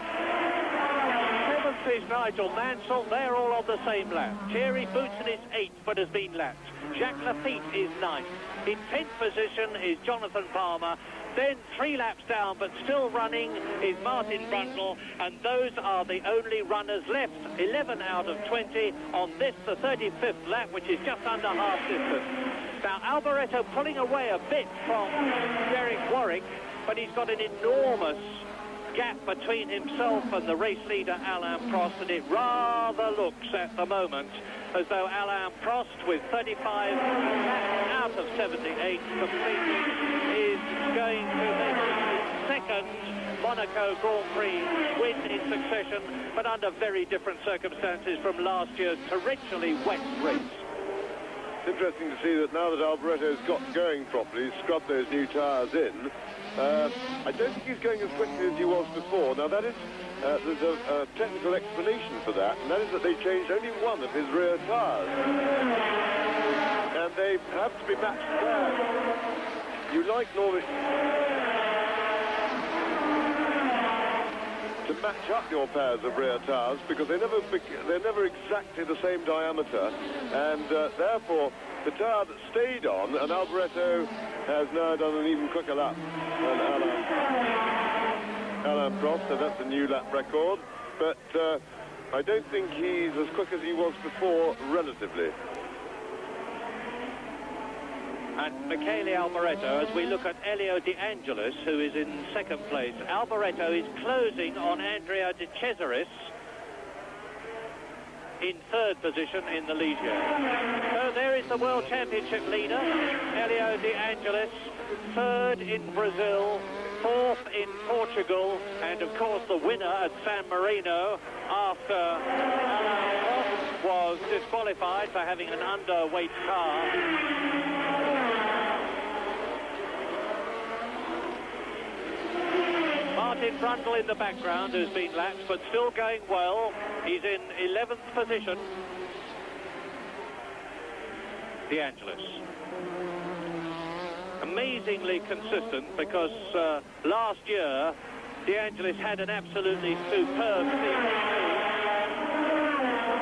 seventh is Nigel Mansell, they're all on the same lap. Thierry Boutsen is eighth but has been lapped. Jacques Lafitte is ninth. In 10th position is Jonathan Palmer. Then 3 laps down, but still running, is Martin Brundle, and those are the only runners left. 11 out of 20 on this, the 35th lap, which is just under half distance. Now, Alboreto pulling away a bit from Derek Warwick, but he's got an enormous gap between himself and the race leader, Alain Prost, and it rather looks at the moment as though Alain Prost, with 35 laps out of 78 completed, is going to make his second Monaco Grand Prix win in succession, but under very different circumstances from last year's torrentially wet race. It's interesting to see that now that Alboreto's got going properly, he's scrubbed those new tyres in. I don't think he's going as quickly as he was before. Now that is, there's a technical explanation for that, and that is that they changed only one of his rear tyres. And they have to be matched there. You like normally to match up your pairs of rear tyres because they're never exactly the same diameter, and therefore the tyre that stayed on, and Alboreto has now done an even quicker lap than Alain Prost, so that's a new lap record, but I don't think he's as quick as he was before, relatively. And Michele Alboreto, as we look at Elio De Angelis, who is in second place, Alboreto is closing on Andrea De Cesaris in third position in the lead here. So there is the World Championship leader, Elio De Angelis, third in Brazil, fourth in Portugal, and of course the winner at San Marino after Alain Prost was disqualified for having an underweight car. Martin Brundle in the background, who's been lapped, but still going well. He's in 11th position. De Angelis. Amazingly consistent, because last year, De Angelis had an absolutely superb season.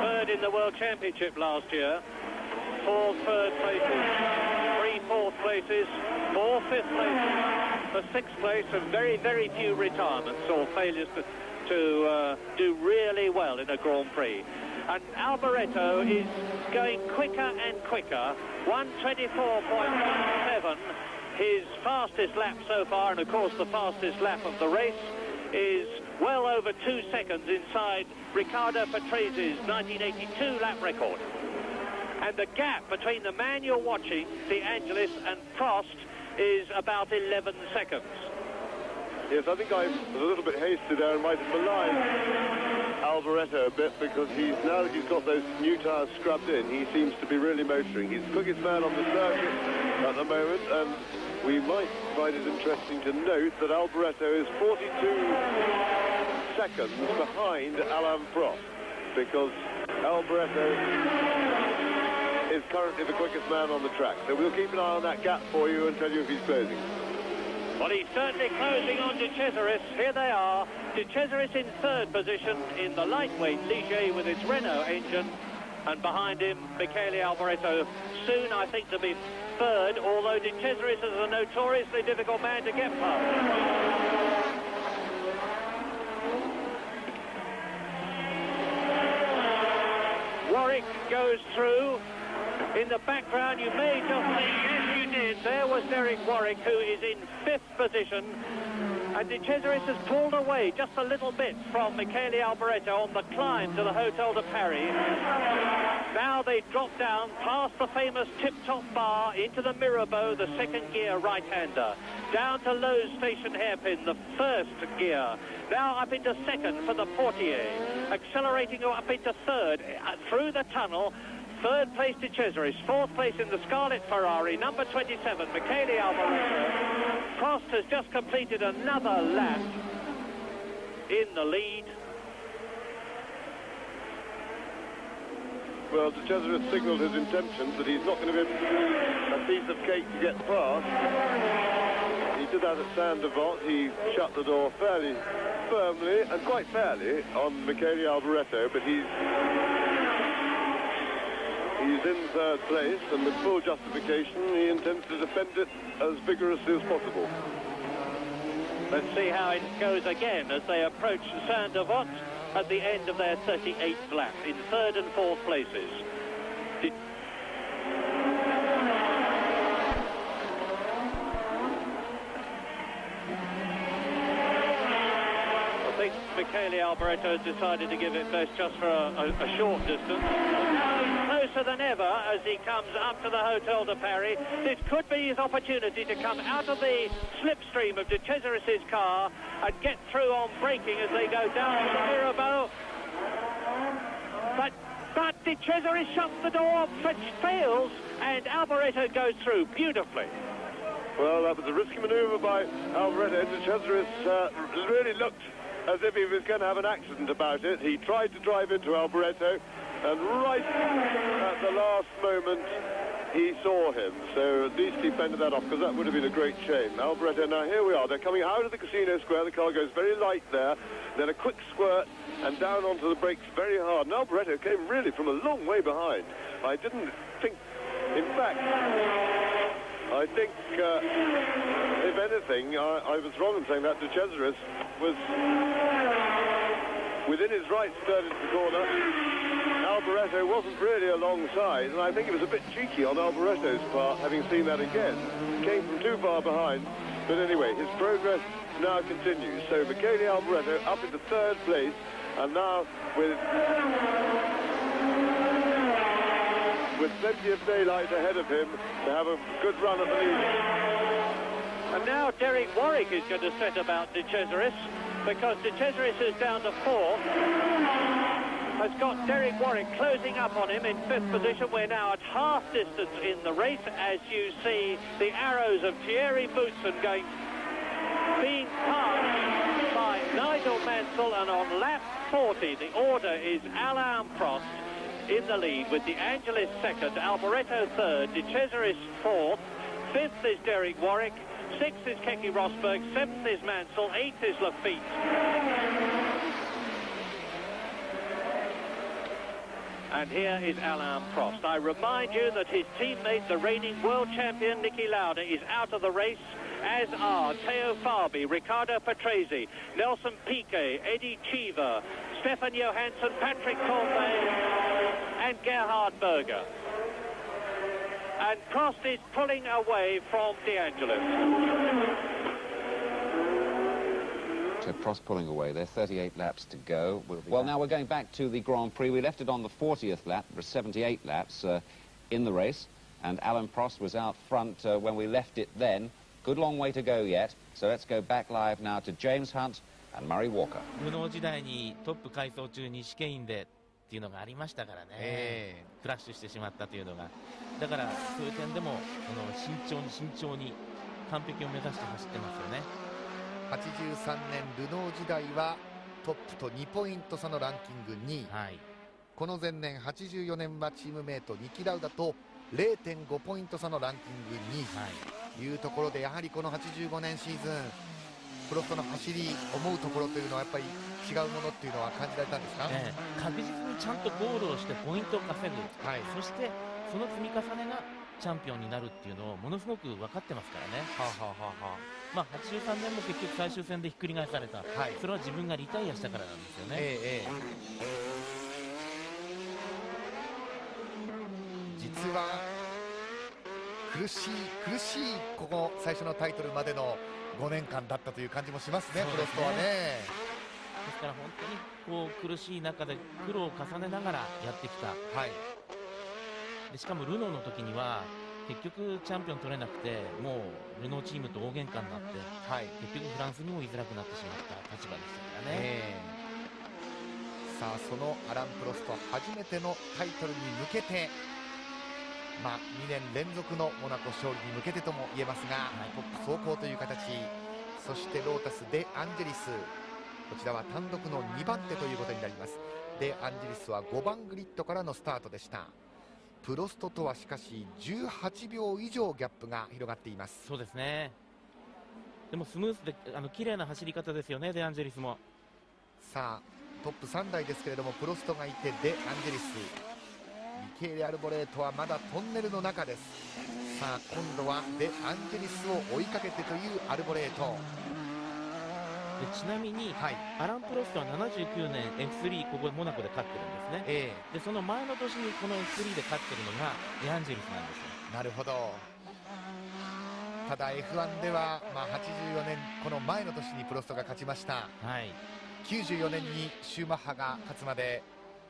Third in the World Championship last year. 4 third places, 3 fourth places, 4 fifth places, the 6th place, and very, very few retirements or failures to do really well in a Grand Prix. And Alboreto is going quicker and quicker. 1:24.7, his fastest lap so far, and of course the fastest lap of the race, is well over 2 seconds inside Riccardo Patrese's 1982 lap record. And the gap between the man you're watching, De Angelis, and Prost is about 11 seconds. Yes, I think I was a little bit hasty there and might have maligned Alboreto a bit, because now that he's got those new tyres scrubbed in, he seems to be really motoring. He's the quickest man on the circuit at the moment, and we might find it interesting to note that Alboreto is 42 seconds behind Alain Prost. because Alboreto is currently the quickest man on the track. So we'll keep an eye on that gap for you and tell you if he's closing. Well, he's certainly closing on De Cesaris. Here they are. De Cesaris in third position in the lightweight Ligier with its Renault engine. And behind him, Michele Alboreto, soon, I think, to be third, although De Cesaris is a notoriously difficult man to get past. Warwick goes through. In the background, you may just think, yes, you did. There was Derek Warwick, who is in fifth position. And De Cesaris has pulled away just a little bit from Michele Alboreto on the climb to the Hotel de Paris. Now they drop down past the famous tip-top bar into the Mirabeau, the second gear right-hander. Down to Lowe's Station hairpin, the first gear. Now up into second for the Portier. Accelerating up into third through the tunnel. Third place De Cesaris, fourth place in the Scarlet Ferrari, number 27, Michele Alboreto. Prost has just completed another lap in the lead. Well, De Cesaris signalled his intentions that he's not going to be a piece of cake to get past. He did that at Saint-Devant. He shut the door fairly firmly and quite fairly on Michele Alboreto, but he's in third place, and with full justification, he intends to defend it as vigorously as possible. Let's see how it goes again as they approach Saint-Devant at the end of their 38th lap in third and fourth places. I think Michele Alboreto has decided to give it best just for a short distance. Closer than ever as he comes up to the Hotel de Paris. This could be his opportunity to come out of the slipstream of De Cesaris' car and get through on braking as they go down to the Mirabeau. But De Cesaris shuts the door, which fails, and Alboreto goes through beautifully. Well, that was a risky manoeuvre by Alboreto. De Cesaris really looked as if he was going to have an accident about it. He tried to drive into Alboreto, and right at the last moment, he saw him. So at least he fended that off, because that would have been a great shame. Alboreto, now here we are. They're coming out of the casino square. The car goes very light there. Then a quick squirt, and down onto the brakes very hard. And Alboreto came really from a long way behind. I didn't think... In fact, I think, if anything, I was wrong in saying that. De Cesaris was within his right stern into the corner. Alboreto wasn't really alongside, and I think it was a bit cheeky on Alboreto's part, having seen that again. Came from too far behind, but anyway, his progress now continues. So Michele Alboreto up into third place, and now with plenty of daylight ahead of him to have a good run at the lead. And now Derek Warwick is going to set about De Cesaris, because De Cesaris is down to fourth. Has got Derek Warwick closing up on him in fifth position. We're now at half distance in the race as you see the arrows of Thierry Boutsen being passed by Nigel Mansell, and on lap 40 the order is Alain Prost in the lead with De Angelis second, Alboreto third, De Cesaris fourth, fifth is Derek Warwick, sixth is Keke Rosberg, seventh is Mansell, eighth is Lafitte. And here is Alain Prost. I remind you that his teammate, the reigning world champion Niki Lauda, is out of the race, as are Theo Fabi, Riccardo Patrese, Nelson Piquet, Eddie Cheever, Stefan Johansson, Patrick Colby, and Gerhard Berger. And Prost is pulling away from De Angelis. So Prost pulling away there, 38 laps to go. Well, now we're going back to the Grand Prix. We left it on the 40th lap. There were 78 laps in the race, and Alain Prost was out front when we left it then. Good long way to go yet. So let's go back live now to James Hunt and Murray Walker. 無能時代にトップ改装中に試験員でっていうのがありましたからね、クラッシュしてしまったというのが、だからそういう点でも慎重に完璧を目指して走ってますよね。83年ルノー時代はトップと2ポイント差のランキング2位、はい、この前年84年はチームメイトニキ・ラウダと 0.5 ポイント差のランキング2位というところで、やはりこの85年シーズンプロストの走り、思うところというのはやっぱり違うものっていうのは感じられたんですか？確実にちゃんとゴールをしてポイントを稼ぐ、そしてその積み重ねがチャンピオンになるっていうのをものすごく分かってますからね。まあ、83年も結局最終戦でひっくり返された、それは自分がリタイアしたからなんですよね。実は苦しいここ最初のタイトルまでの5年間だったという感じもしますね、プロストはね。ですから本当にこう苦しい中で苦労を重ねながらやってきた、でしかもルノーの時には結局チャンピオン取れなくて、もうルノーチームと大喧嘩になって、結局フランスにも居づらくなってしまった立場でしたからね。さあそのアラン・プロスト初めてのタイトルに向けて、2年連続のモナコ勝利に向けてとも言えますが、トップ走行という形、そしてロータス・デ・アンジェリス、こちらは単独の2番手ということになります。デ・アンジェリスは5番グリッドからのスタートでした。プロストとはしかし18秒以上ギャップが広がっています。そうですね。でもスムースで綺麗な走り方ですよね、デ・アンジェリスも。さあトップ3台ですけれども、プロストがいてデ・アンジェリス、ミケーレ・アルボレートはまだトンネルの中です。さあ今度はデ・アンジェリスを追いかけてというアルボレートで、ちなみに、アラン・プロストは79年 F3 ここモナコで勝ってるんですね。でその前の年にこの F3 で勝ってるのがデ・アンジェリスなんですよ。なるほど。ただ F1 では、84年この前の年にプロストが勝ちました。94年にシューマッハが勝つまで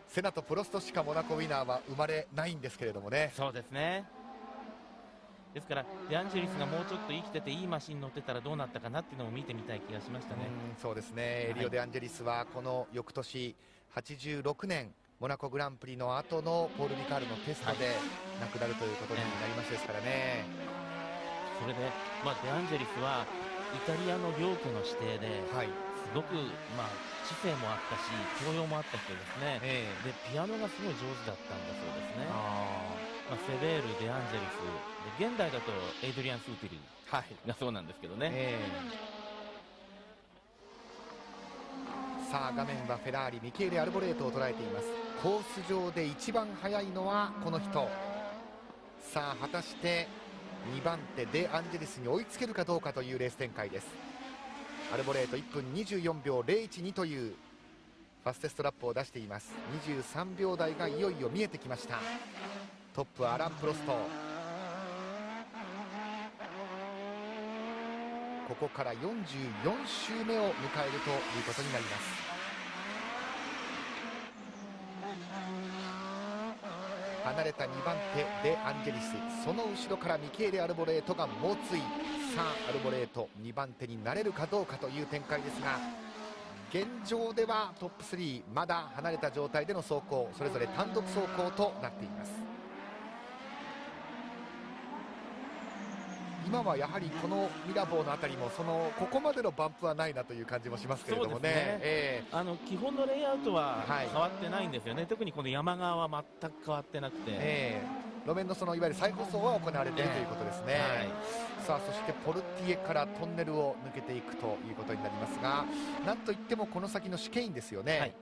セナとプロストしかモナコウィナーは生まれないんですけれどもね。そうですね。ですからデアンジェリスがもうちょっと生きてていいマシン乗ってたらどうなったかなっていうのを見てみたい気がしましたね。そうですね、リオ・デアンジェリスはこの翌年86年モナコグランプリの後のポール・リカールのテストで亡くなるということになりましたですからね。それで、デアンジェリスはイタリアの領家の指定で、すごく、知性もあったし教養もあった人ですね。でピアノがすごい上手だったんだそうですね。セベール、デアンジェリスで、現代だとエイドリアン・スーティルがそうなんですけどね。さあ画面はフェラーリミケーレ・アルボレートを捉えています。コース上で一番速いのはこの人。さあ果たして2番手デ・アンジェリスに追いつけるかどうかというレース展開です。アルボレート1分24秒012というファステストラップを出しています。23秒台がいよいよ見えてきました。トップはアラン・プロスト。ここから44周目を迎えるということになります。離れた2番手デ・アンジェリス、その後ろからミケーレ・アルボレートが猛追。さあアルボレート2番手になれるかどうかという展開ですが、現状ではトップ3まだ離れた状態での走行、それぞれ単独走行となっています。今はやはりこのミラボーのあたりもここまでのバンプはないなという感じもしますけれどもね。基本のレイアウトは変わってないんですよね。特にこの山側は全く変わってなくて、路面のいわゆる再舗装は行われているということですね。さあそしてポルティエからトンネルを抜けていくということになりますが、なんといってもこの先のシケインですよね。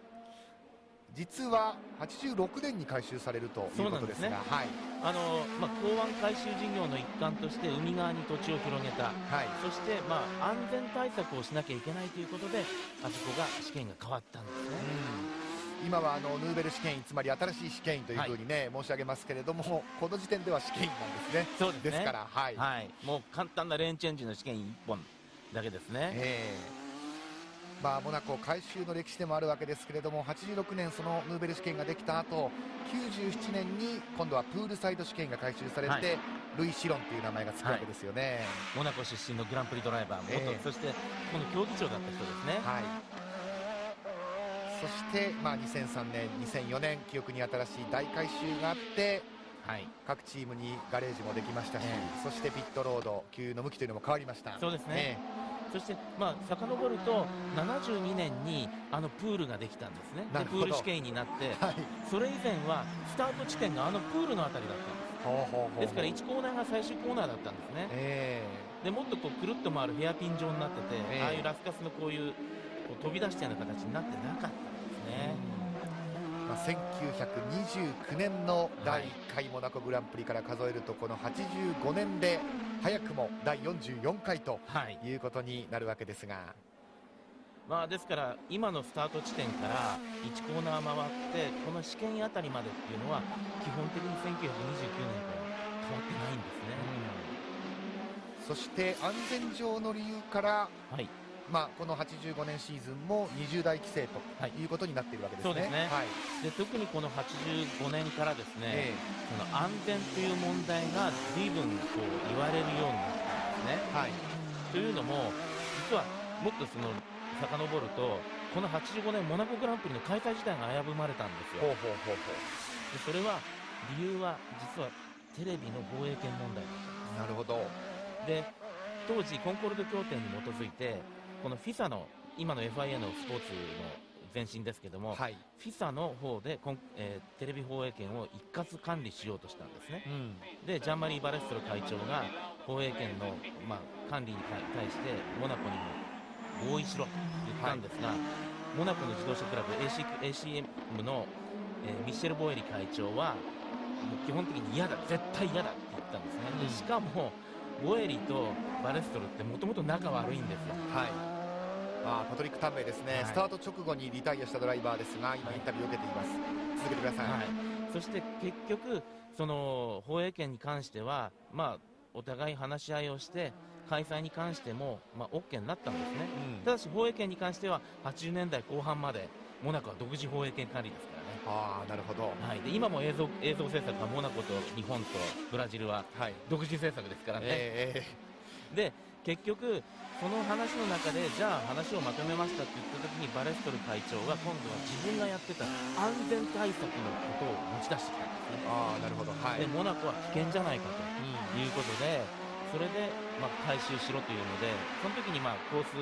実は86年に改修されるということですが、港湾改修事業の一環として海側に土地を広げた、そして、安全対策をしなきゃいけないということであそこが試験が変わったんですね。今はヌーベル試験、つまり新しい試験というふうに申し上げますけれども、この時点では試験なんですね。そうですね。ですから、もう簡単なレーンチェンジの試験1本だけですね。モナコ改修の歴史でもあるわけですけれども、86年そのヌーベル試験ができた後、97年に今度はプールサイド試験が改修されて、ルイ・シロンという名前がつくわけですよね。モナコ出身のグランプリドライバー、そしてこの競技長だった人ですね。そして2003年2004年記憶に新しい大改修があって、各チームにガレージもできましたし、そしてピットロード給油の向きというのも変わりました。そうですね。そそして、遡ると72年にプールができたんですね。でプール試験になって、それ以前はスタート地点がプールのあたりだったんです。ですから1コーナーが最終コーナーだったんですね。でもっとくるっと回るヘアピン状になってて、ああいうラスカスのこういう飛び出したような形になってなかったんですね。1929年の第1回モナコグランプリから数えると、この85年で早くも第44回ということになるわけですが、ですから今のスタート地点から1コーナー回ってこの試験あたりまでっていうのは基本的に1929年から変わってないんですね。そして安全上の理由から、この85年シーズンも20台規制ということになっているわけですね。そうですね。で特にこの85年からですね、その安全という問題が随分こう言われるようになったんですね。というのも実はもっとその遡ると、この85年モナコグランプリの開催自体が危ぶまれたんですよ。でそれは理由は実はテレビの放映権問題だったんです。なるほど。で当時コンコルド協定に基づいてこの FIFA の今の FIA のスポーツの前身ですけども、FIFA の方でテレビ放映権を一括管理しようとしたんですね。でジャンマリー・バレストロ会長が放映権の、管理に対してモナコにも合意しろと言ったんですが、モナコの自動車クラブ ACM の、ミシェル・ボエリ会長はもう基本的に嫌だ、絶対嫌だって言ったんですね。でしかもボエリとバレストロってもともと仲悪いんですよ。パトリック・タンベイですね、スタート直後にリタイアしたドライバーですが、今インタビューを受けています。続けてください。そして結局その放映権に関しては、お互い話し合いをして開催に関しても、OK になったんですね。ただし放映権に関しては80年代後半までモナコは独自放映権管理ですからね。なるほど。で今も映像制作はモナコと日本とブラジルは独自制作ですからね。で結局その話の中でじゃあ話をまとめましたって言った時にバレストル会長は今度は自分がやってた安全対策のことを持ち出してきたんですね。なるほど。でモナコは危険じゃないかということで、それで回収しろというので、その時にコース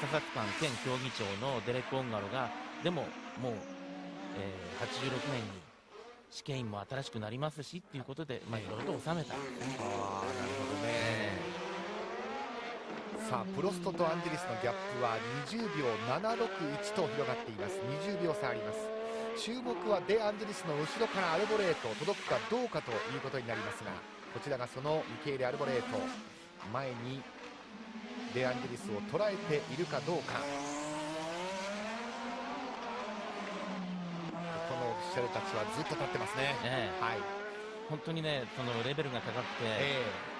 査察官兼競技長のデレック・オンガロがでももう、86年に試験員も新しくなりますしっていうことでいろいろと収めたんですね。なるほどね。プロストとアンジェリスのギャップは20秒761と広がっています。20秒差あります。注目はデ・アンジェリスの後ろからアルボレート届くかどうかということになりますが、こちらがそのミケーレ・アルボレート、前にデ・アンジェリスを捉えているかどうか。このオフィシャルたちはずっと立ってますね。本当にね、そのレベルが高くて、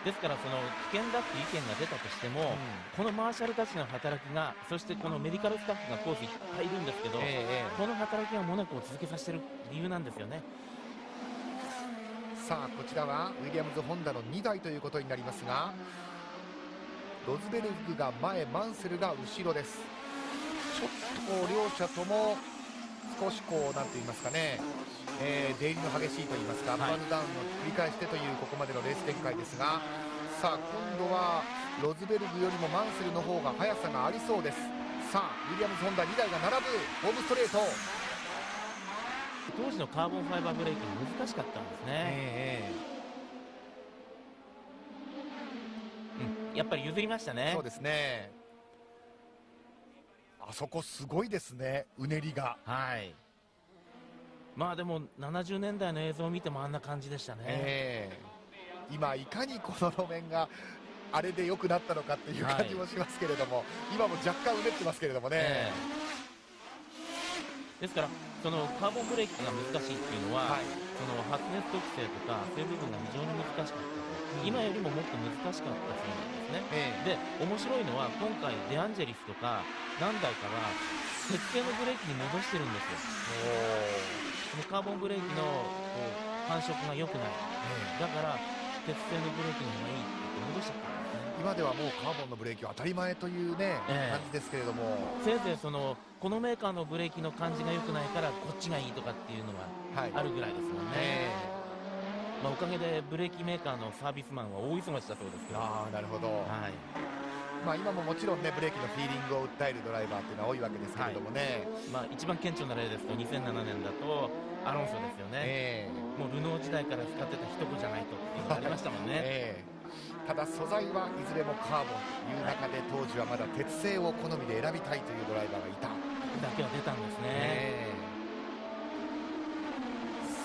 ですからその危険だっていう意見が出たとしても、このマーシャルたちの働きが、そしてこのメディカルスタッフがコースいっぱいいるんですけど、この働きがモナコを続けさせている理由なんですよね。こちらはウィリアムズ・ホンダの2台ということになりますが、ロズベルグが前、マンセルが後ろです。ちょっと両者とも少しなんて言いますかね、出入りの激しいといいますか、アップアンドダウンを繰り返してというここまでのレース展開ですが、今度はロズベルグよりもマンセルの方が速さがありそうです。ウィリアムズ・ホンダ2台が並ぶホームストレート。当時のカーボンファイバーブレーキ難しかったんですね。やっぱり譲りましたね。そうですね。あそこすごいですね、うねりが。でも70年代の映像を見てもあんな感じでしたね。今いかにこの路面があれで良くなったのかっていう感じもしますけれども、今も若干うねってますけれどもね。ですからそのカーボンブレーキが難しいっていうのは、その発熱特性とかそういう部分が非常に難しかったと、今よりももっと難しかったそうなんですね。で面白いのは今回デアンジェリスとか何台かは鉄製のブレーキに戻してるんですよ。そのカーボンブレーキの感触が良くない、だから鉄製のブレーキの方がいいって言って戻しちゃったんですね。今ではもうカーボンのブレーキは当たり前というね、感じですけれども、せいぜいこのメーカーのブレーキの感じが良くないからこっちがいいとかっていうのがあるぐらいですもんね。おかげでブレーキメーカーのサービスマンは大忙しだそうですけど。なるほど。今ももちろんねブレーキのフィーリングを訴えるドライバーっていうのは多いわけですけれどもね、一番顕著な例ですと2007年だとアロンソですよね、もうルノー時代から使ってた一子じゃないとっていうのがありましたもんね、ただ素材はいずれもカーボンという中で、当時はまだ鉄製を好みで選びたいというドライバーがいただけは出たんですね、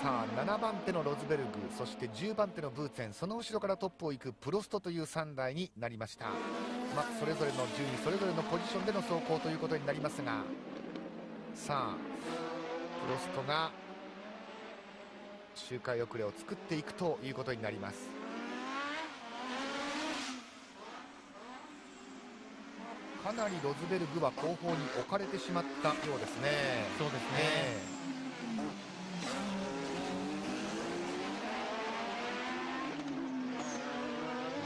さあ7番手のロズベルグ、そして10番手のブーツェン、その後ろからトップを行くプロストという3台になりました。それぞれの順位、それぞれのポジションでの走行ということになりますが、さあプロストが周回遅れを作っていくということになります。かなりロズベルグは後方に置かれてしまったようですね。そうですね、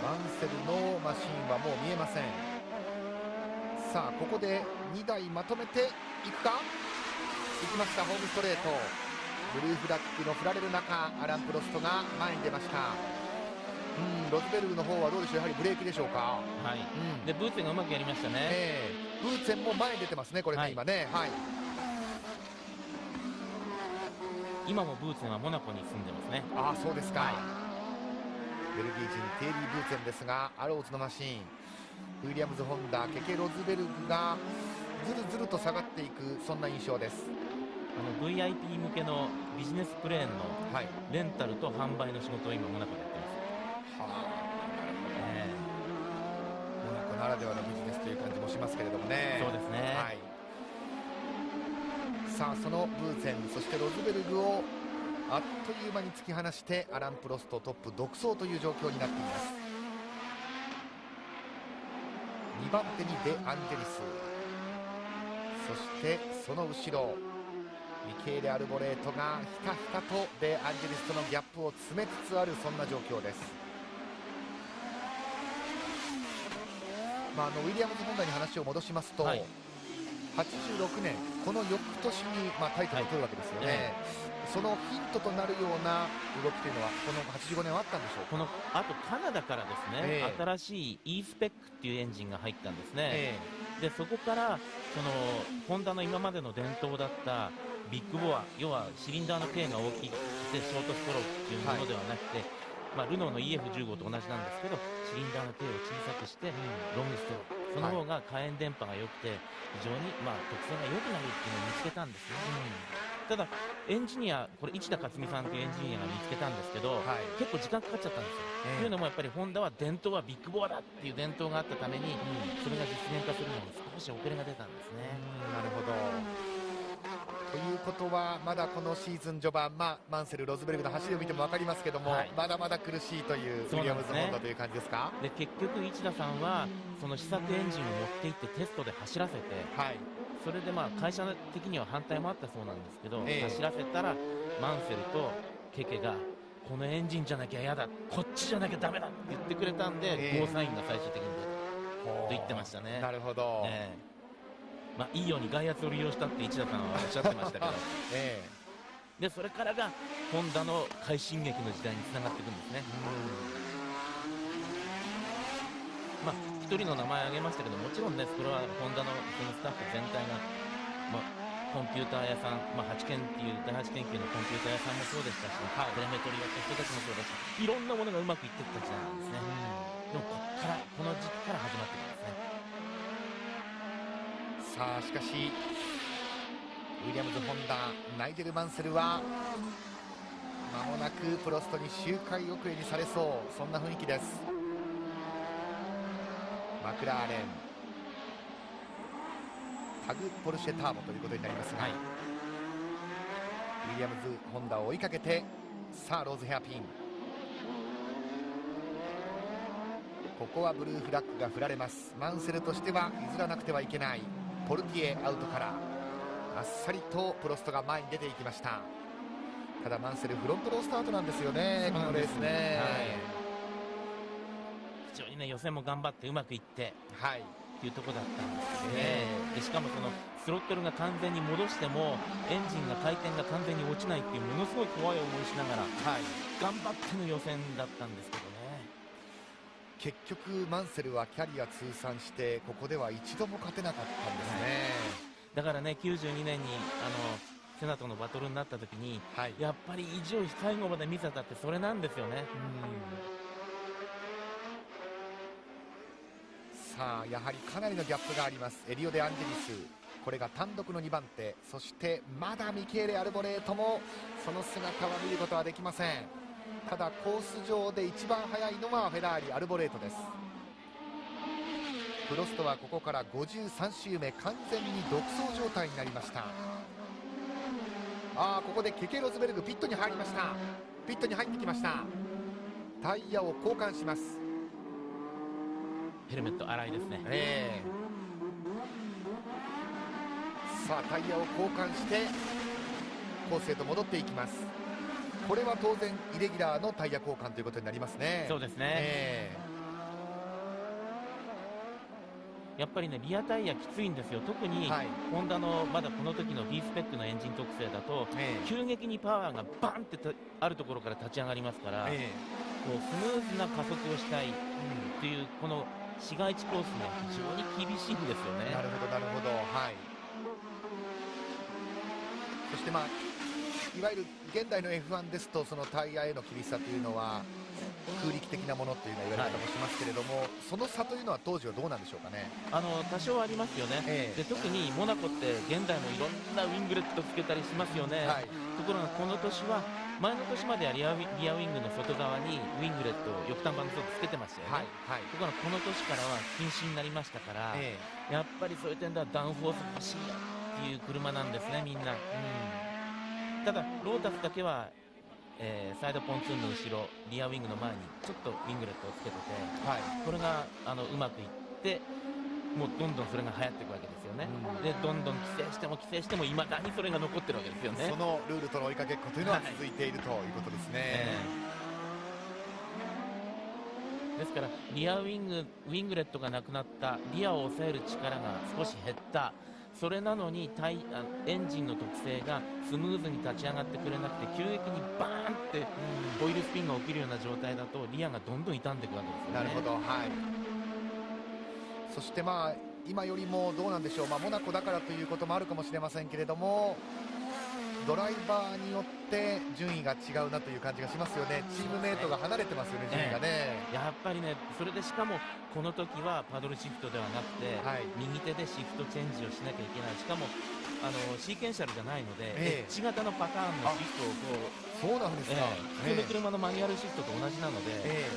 マンセルのマシンはもう見えません。さあここで2台まとめていくか、いきました。ホームストレート、ブルーフラッグの振られる中、アラン・プロストが前に出ました。ロズベルグの方はどうでしょう、やはりブレーキでしょうか。でブーツェンがうまくやりましたね、ブーツェンも前に出てますね、これね、今ね、今もブーツェンはモナコに住んでますね。そうですか、ベルギー人テイリー・ブーツェンですが、アローズのマシーン、ウィリアムズ・ホンダ、ケケ・ロズベルグがずるずると下がっていく、そんな印象です。VIP 向けのビジネスプレーンのレンタルと販売の仕事を今モナコでやってます。モナコならではのビジネスという感じもしますけれどもね。そうですね、さあそのブーツェン、そしてロズベルグをあっという間に突き放してアラン・プロストトップ独走という状況になっています。2番手にデ・アンジェリス、そしてその後ろミケーレ・アルボレートがひたひたとデ・アンジェリスとのギャップを詰めつつある、そんな状況です。ウィリアムズ・ホンダに話を戻しますと、86年この翌年にタイトルを取るわけですよね、そのヒントとなるような動きというのはこの85年はあったんでしょうか。このあとカナダからですね、新しい E スペックっていうエンジンが入ったんですね、でそこからそのホンダの今までの伝統だったビッグボア、要はシリンダーの径が大きくてショートストロークっていうものではなくて、ルノーの EF15 と同じなんですけど、シリンダーの径を小さくしてロングストローク、その方が火炎電波が良くて非常に特性が良くなるっていうのを見つけたんですね、ただエンジニア、これ市田克美さんというエンジニアが見つけたんですけど、結構時間かかっちゃったんですよ、というのもやっぱりホンダは伝統はビッグボアだっていう伝統があったために、それが実現化するのに少し遅れが出たんですね。なるほど。ということはまだこのシーズン序盤、マンセル、ロズベルグの走りを見ても分かりますけども、まだまだ苦しいというウィリアムズ・ホンダという感じですか。で結局市田さんはその試作エンジンを持っていってテストで走らせて、それで会社的には反対もあったそうなんですけど、走らせたらマンセルとケケがこのエンジンじゃなきゃ嫌だ、こっちじゃなきゃダメだって言ってくれたんで、ゴーサインが最終的に出たと言ってましたね。なるほど、いいように外圧を利用したって市田さんはおっしゃってましたけど、でそれからがホンダの快進撃の時代につながっていくんですね。1人の名前挙げましたけど、もちろんね、それはホンダのそのスタッフ全体が、コンピューター屋さん、8件っていう第8研究のコンピューター屋さんもそうでしたし、テレメトリやった人たちもそうだし、いろんなものがうまくいっていった時代なんですね。でもこの時期から始まっていくんですね。さあしかしウィリアムズ・ホンダ、ナイジェル・マンセルは間もなくプロストに周回遅れにされそう、そんな雰囲気です。マクラーレン、タグポルシェターボということになりますが、ウィリアムズ・ホンダを追いかけて、さあローズヘアピン、ここはブルーフラッグが振られます。マンセルとしては譲らなくてはいけない。ポルティエアウトからあっさりとプロストが前に出ていきました。ただマンセルフロントロースタートなんですよね、このレースね、非常にね予選も頑張ってうまくいってっていうところだったんですけどね、でしかもそのスロットルが完全に戻してもエンジンが回転が完全に落ちないっていうものすごい怖い思いしながら、頑張っての予選だったんですけどね、結局マンセルはキャリア通算してここでは一度も勝てなかったんですね。だからね、92年にセナとのバトルになった時に、やっぱり意地を最後まで見せたってそれなんですよね。さあやはりかなりのギャップがあります。エリオ・デ・アンジェリス、これが単独の2番手、そしてまだミケーレ・アルボレートもその姿は見ることはできません。ただコース上で一番速いのはフェラーリアルボレートです。プロストはここから53周目完全に独走状態になりました。ここでケケ・ロズベルグピットに入りました。ピットに入ってきました。タイヤを交換します。ヘルメット荒いですね。さあタイヤを交換してコースへと戻っていきます。これは当然イレギュラーのタイヤ交換ということになりますね。そうですね、やっぱりねリアタイヤきついんですよ。特にホンダのまだこの時の B スペックのエンジン特性だと、急激にパワーがバンってあるところから立ち上がりますから、こうスムーズな加速をしたいっていうこの市街地コースね非常に厳しいんですよね。なるほどなるほど。そしていわゆる現代の F1 ですとそのタイヤへの厳しさというのは空力的なものというような言われ方もしますけれども、その差というのは当時はどうなんでしょうかね。多少ありますよね、で特にモナコって現代もいろんなウィングレットつけたりしますよね、ところがこの年は前の年まではリアウィングの外側にウィングレットを翼端板の外つけてましたよね、ところがこの年からは禁止になりましたから、やっぱりそういう点ではダウンフォース欲しいよっていう車なんですねみんな。ただロータスだけは、サイドポンツーンの後ろリアウィングの前にちょっとウィングレットをつけてて、これがうまくいってもうどんどんそれが流行っていくわけですよね、でどんどん規制してもいまだにそれが残ってるわけですよね。そのルールとの追いかけっこというのは続いているということですね、ですからリアウィングレットがなくなった、リアを抑える力が少し減った、それなのにエンジンの特性がスムーズに立ち上がってくれなくて急激にバーンってオイルスピンが起きるような状態だとリアがどんどん傷んでいくわけですよね。なるほど、そして今よりもどうなんでしょう、モナコだからということもあるかもしれませんけれどもドライバーによって順位が違うなという感じがしますよね。チームメートが離れてますよね、順位がね。やっぱりね、それでしかもこの時はパドルシフトではなくて、右手でシフトチェンジをしなきゃいけない、しかもシーケンシャルじゃないので、H 型のパターンのシフトをそうなんですか、普通の車のマニュアルシフトと同じなので、で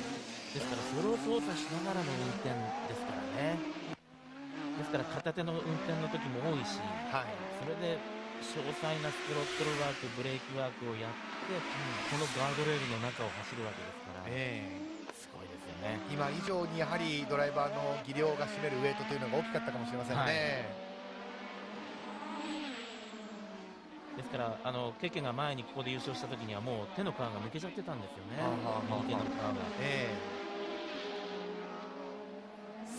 すからそれを操作しながらの運転ですからね。ですから片手の運転の時も多いし、それで詳細なスロットルワーク、ブレーキワークをやって、このガードレールの中を走るわけですから、すごいですよね。今以上にやはりドライバーの技量が占めるウェイトというのが大きかったかもしれませんね。ですからケケが前にここで優勝した時にはもう手の皮が抜けちゃってたんですよね、右手の皮が。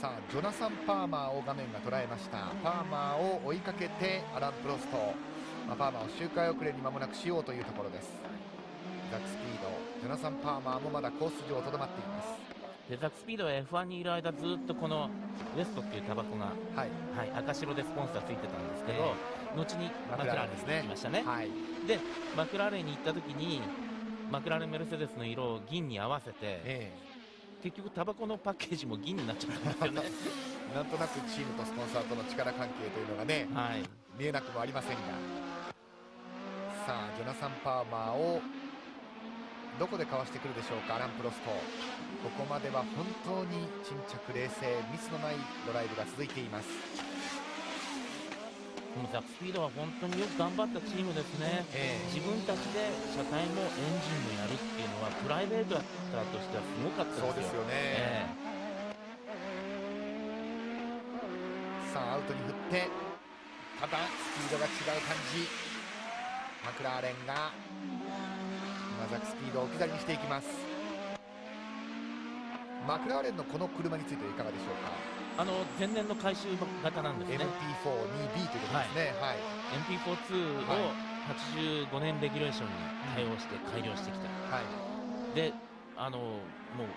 さあジョナサン・パーマーを画面が捉えました。パーマーを追いかけてアラン・プロスト、パーマーを周回遅れに間もなくしようというところです。ザックスピード、ジョナサン・パーマーもまだコース上とどまっています。でザックスピードは F1 にいる間ずっとこのウエストっていうタバコが、赤白でスポンサーついてたんですけど、後にマクラーレンに行きましたね。でマクラーレンに行った時にマクラーレンメルセデスの色を銀に合わせて、結局タバコのパッケージも銀になっちゃったんですよねなんとなくチームとスポンサーとの力関係というのがね、見えなくもありませんが、さあジョナサン・パーマーをどこでかわしてくるでしょうか。アラン・プロスト、ここまでは本当に沈着冷静、ミスのないドライブが続いています。このザックスピードは本当によく頑張ったチームですね、自分たちで車体もエンジンもやるっていうのはプライベートだったとしてはすごかったですよ。そうですよね、さあアウトに振って、ただスピードが違う感じ。マクラーレンが今ザックスピードを置き去りにしていきます。マクラーレンのこの車についてはいかがでしょうか。前年の改修型なんですね。 MP4-2B ということですね。MP4-2 を85年レギュレーションに対応して改良してきた、でもう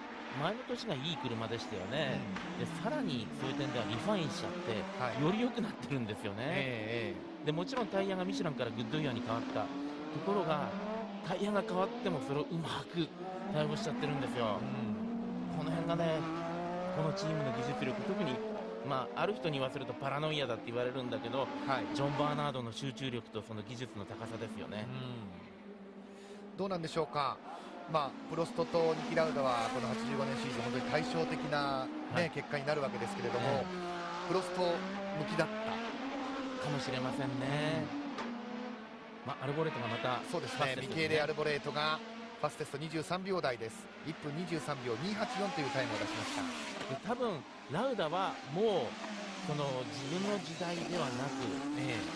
前の年がいい車でしたよね、でさらにそういう点ではリファインしちゃって、より良くなってるんですよね、でもちろんタイヤがミシュランからグッドイヤーに変わったところが、タイヤが変わってもそれをうまく対応しちゃってるんですよ、この辺がね、このチームの技術力、特に、ある人に言わせるとパラノイアだって言われるんだけど、ジョン・バーナードの集中力とその技術の高さですよね。どうなんでしょうか、プロストとニキ・ラウダはこの85年シーズン本当に対照的な、結果になるわけですけれども、プロスト向きだったかもしれませんね、アルボレートがまたそうですね、ミケーレ・アルボレートがファステスト23秒台です。1分23秒284というタイムを出しました。で多分ラウダはもうその自分の時代ではなく、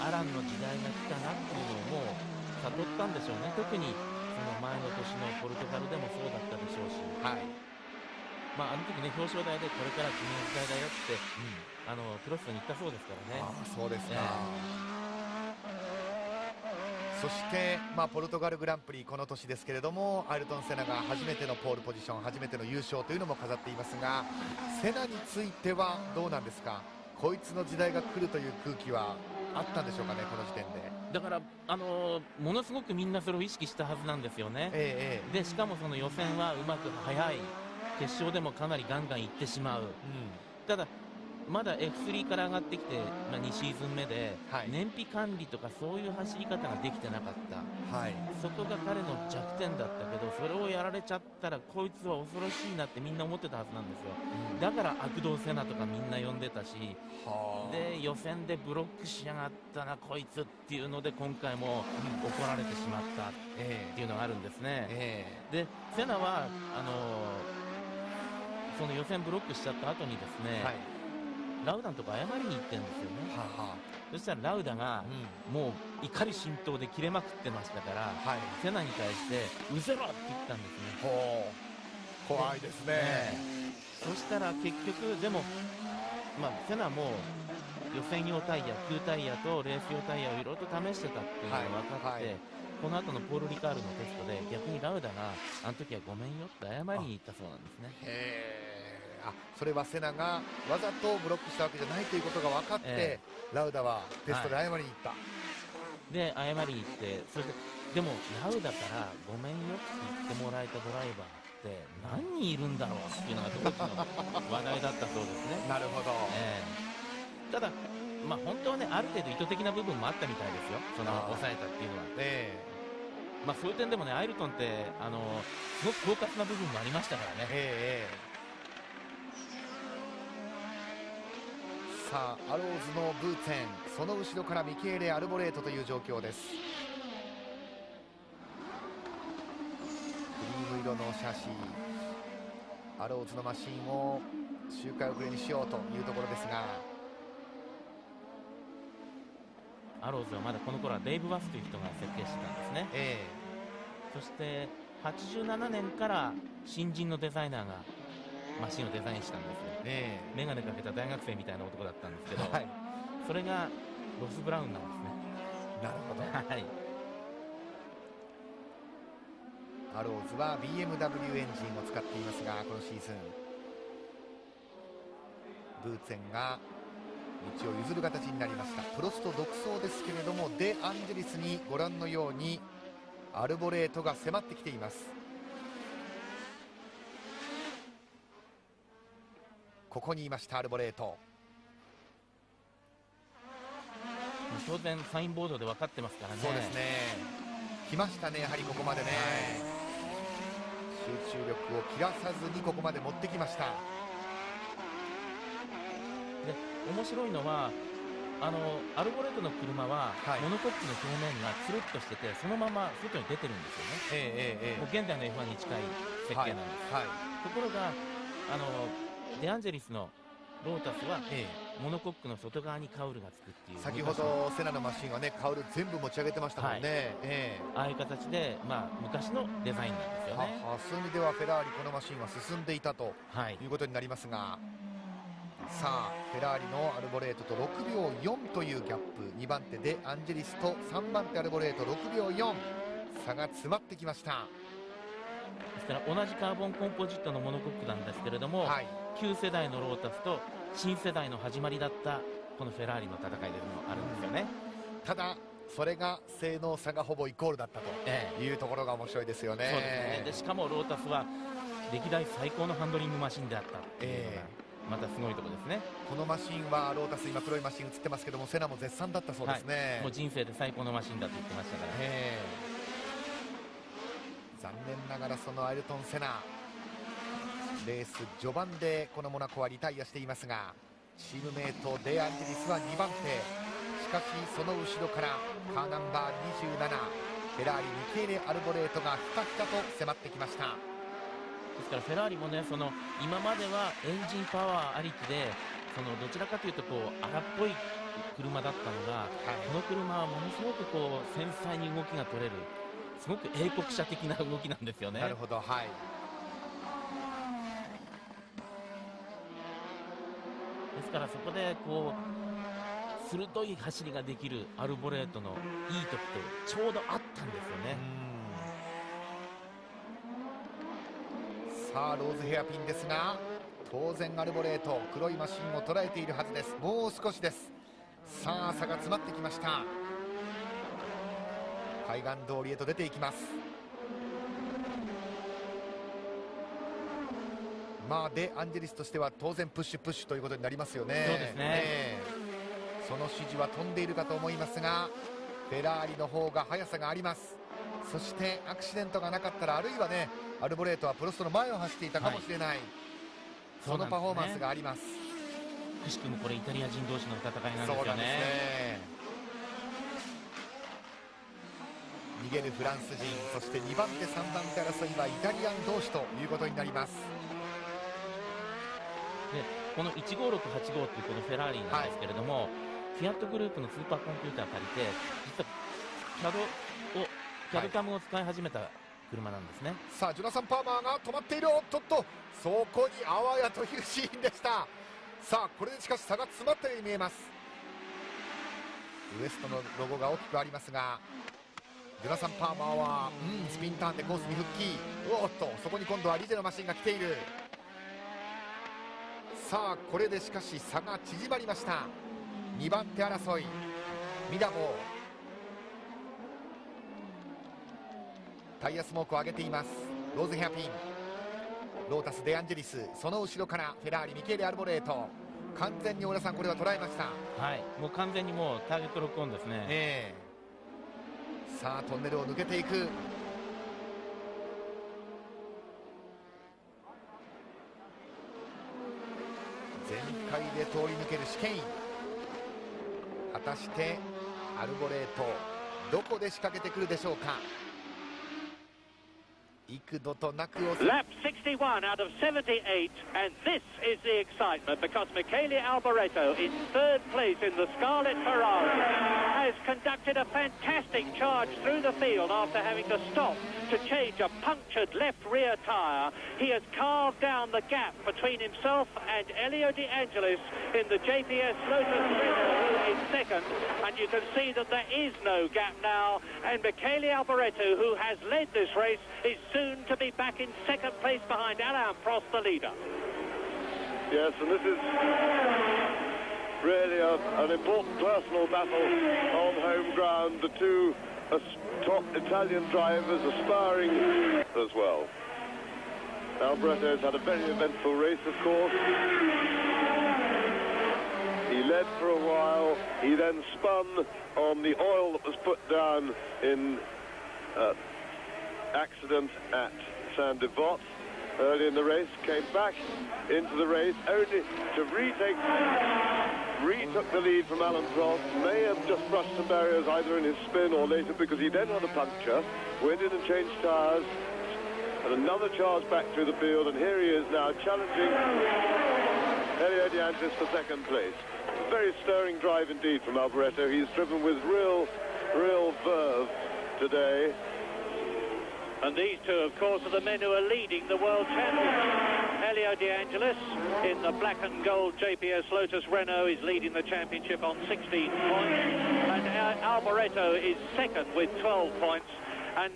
アランの時代が来たなっていうのをもう悟ったんでしょうね。特にその前の年のポルトガルでもそうだったでしょうし、あの時ね、表彰台でこれからジュニア時代だよって、プロストに言ったそうですからね。そうですか、そして、ポルトガルグランプリこの年ですけれども、アイルトン・セナが初めてのポールポジション、初めての優勝というのも飾っていますが、セナについてはどうなんですか、こいつの時代が来るという空気はあったんでしょうかね、この時点で。だから、ものすごくみんなそれを意識したはずなんですよね、でしかもその予選はうまく速い、決勝でもかなりガンガンいってしまう、ただまだ F3 から上がってきて、2シーズン目で、燃費管理とかそういう走り方ができてなかった、そこが彼の弱点だったけど、それをやられちゃったらこいつは恐ろしいなってみんな思ってたはずなんですよ、だから悪道セナとかみんな呼んでたし、で予選でブロックしやがったなこいつっていうので今回も怒られてしまったっていうのがあるんですね、でセナはその予選ブロックしちゃった後にですね、ラウダのとこ謝りに行ってるんですよね、そしたらラウダが、もう怒り心頭で切れまくってましたから、セナに対してうせろって言ったんですね。怖いですね、そしたら結局でも、セナも予選用タイヤ、旧タイヤとレース用タイヤをいろいろと試してたっていうのが分かって、この後のポール・リカールのテストで逆にラウダがあの時はごめんよって謝りに行ったそうなんですね。それはセナがわざとブロックしたわけじゃないということが分かって、ラウダはテストで謝りに行った、で謝りに行って、そしてでもラウダからごめんよって言ってもらえたドライバーって何人いるんだろうっていうのが当時の話題だったそうですね。なるほど、ただ、本当はね、ある程度意図的な部分もあったみたいですよ、その抑えたっていうのは、そういう点でもね、アイルトンってすごく狡猾な部分もありましたからね。さあアローズのブーツェン、その後ろからミケーレ・アルボレートという状況です。クリーム色のシャシー、アローズのマシンを周回遅れにしようというところですが、アローズはまだこの頃はデイブ・バスという人が設計してたんですね、そして87年から新人のデザイナーがマシンをデザインしたんですよ、眼鏡かけた大学生みたいな男だったんですけど、それがロス・ブラウンなんですね。なるほど、アローズは BMW エンジンを使っていますが、このシーズンブーツェンが道を譲る形になりました。プロスト独走ですけれども、デ・アンジェリスにご覧のようにアルボレートが迫ってきています。ここにいましたアルボレート、当然サインボードで分かってますからね。そうですね、来ましたね、やはりここまでね、集中力を切らさずにここまで持ってきました。で面白いのはアルボレートの車は、モノコックの表面がつるっとしててそのまま外に出てるんですよね、もう現代の F1 に近い設計なんです、ところがデアンジェリスのロータスは、モノコックの外側にカウルがつくっていう、先ほどセナのマシンはねカウル全部持ち上げてましたもんね、ああいう形で、昔のデザインなんですよね。そういう意味ではフェラーリこのマシンは進んでいたということになりますが、さあフェラーリのアルボレートと6秒4というギャップ、2番手でアンジェリスと3番手アルボレート6秒4、差が詰まってきました。ですから同じカーボンコンポジットのモノコックなんですけれども、はい、旧世代のロータスと新世代の始まりだったこのフェラーリの戦いでもあるんですよね。ただそれが性能差がほぼイコールだったというところが面白いですよね。そうですね。でしかもロータスは歴代最高のハンドリングマシンであったっていうのがまたすごいところですね。このマシンはロータス、今黒いマシン映ってますけども、セナも絶賛だったそうですね。もう人生で最高のマシンだと言ってましたから、残念ながらそのアイルトン・セナ、レース序盤でこのモナコはリタイアしていますが、チームメイトデアンジェリスは2番手、しかしその後ろからカーナンバー27フェラーリミケーレ・アルボレートがひたひたと迫ってきました。ですからフェラーリもね、その今まではエンジンパワーありきで、そのどちらかというとこう荒っぽい車だったのが、この車はものすごくこう繊細に動きが取れる、すごく英国車的な動きなんですよね。なるほど、はい。ですからそこでこう鋭い走りができるアルボレートのいいとことちょうどあったんですよね。さあローズヘアピンですが、当然アルボレート黒いマシンを捉えているはずです。もう少しです。さあ差が詰まってきました。海岸通りへと出ていきます。まあデアンジェリスとしては当然プッシュプッシュということになりますよね。そうですね、その指示は飛んでいるかと思いますが、フェラーリの方が速さがあります。そしてアクシデントがなかったら、あるいはねアルボレートはプロストの前を走っていたかもしれない、そのパフォーマンスがあります。くしくもこれイタリア人同士の戦いなんですよね。そうなんですね。逃げるフランス人、そして2番手3番手争いはイタリアン同士ということになります。でこの15685っていうこのフェラーリなんですけれども、フィアットグループのスーパーコンピューターを借りて、実はキャドカムを使い始めた車なんですね。さあジョナサン・パーマーが止まっている。おっとっと、そこにあわやというシーンでした。さあこれでしかし差が詰まったように見えます。ウエストのロゴが大きくありますが、ジョナサン・パーマーは、スピンターンでコースに復帰。おっと、そこに今度はリジェのマシンが来ている。さあこれでしかし差が縮まりました。2番手争い、ミダモタイヤスモークを上げています。ローズヘアピン、ロータスデアンジェリス、その後ろからフェラーリミケーレ・アルボレート、完全に小田さんこれは捉えました。はい、もう完全にもうターゲットロックオンですね。さあトンネルを抜けていく。全開で通り抜けるシケイン、果たしてアルボレートどこで仕掛けてくるでしょうか。幾度となくを Lap 61 out of 78, and this is the excitement because Michele Alboreto in third place in the Scarlet Ferrari has conducted a fantastic charge through the field after having to stop to change a punctured left rear tyre. He has carved down the gap between himself and Elio De Angelis in the JPS Lotus Renault, who is second, and you can see that there is no gap now, and Michele Alboreto, who has led this race, is soon to be back in second place behind Alain Prost, the leader. Yes, and this is really an important personal battle on home ground. The two top Italian drivers aspiring as well. Alboreto's had a very eventful race, of course. He led for a while, he then spun on the oil that was put down in accident at Saint-Devote early in the race, came back into the race only to retook the lead from Alain Prost, may have just brushed some barriers either in his spin or later because he then had a puncture, went in and changed tyres, and another charge back through the field, and here he is now challenging Elio De Angelis for second place. A very stirring drive indeed from Alboreto. He's driven with real verve today. And these two, of course, are the men who are leading the World Championship. Elio De Angelis in the black and gold JPS Lotus Renault is leading the championship on 16 points. And Alboreto is second with 12 points. And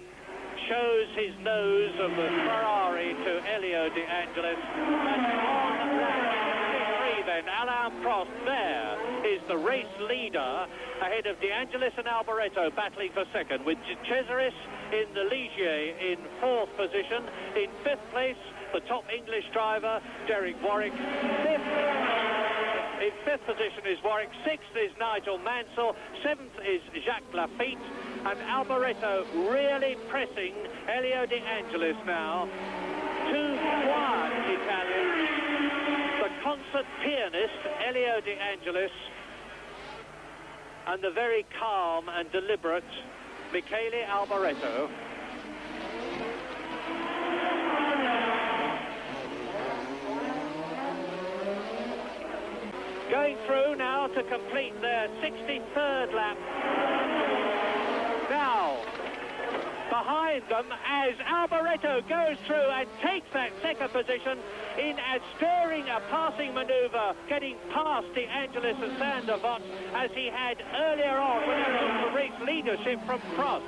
shows his nose of the Ferrari to Elio De Angelis. And on lap 63 then, Alain Prost there is the race leader ahead of De Angelis and Alboreto battling for second, with Cesaris in the Ligier in fourth position. In fifth place, the top English driver, Derek Warwick. In fifth position is Warwick. Sixth is Nigel Mansell. Seventh is Jacques Lafitte. And Alboreto really pressing Elio De Angelis now. Two quiet Italians. The concert pianist, Elio De Angelis, and the very calm and deliberate Michele Alboreto. Going through now to complete their 63rd lap. Now, behind them as Alboreto goes through and takes that second position in as stirring a passing manoeuvre, getting past De Angelis and Sander Vos as he had earlier on when he was the race leadership from Prost.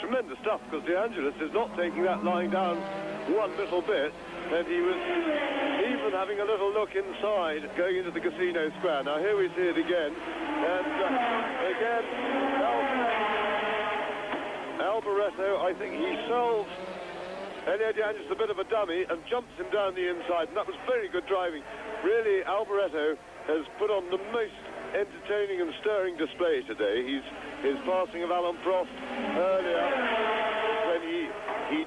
Tremendous stuff, because De Angelis is not taking that line down one little bit, and he was even having a little look inside going into the casino square. Now here we see it again, and again Alboreto, I think he solves Elio De Angelis a bit of a dummy and jumps him down the inside, and that was very good driving. Really, Alboreto has put on the most entertaining and stirring display today. His passing of Alain Prost earlier, when he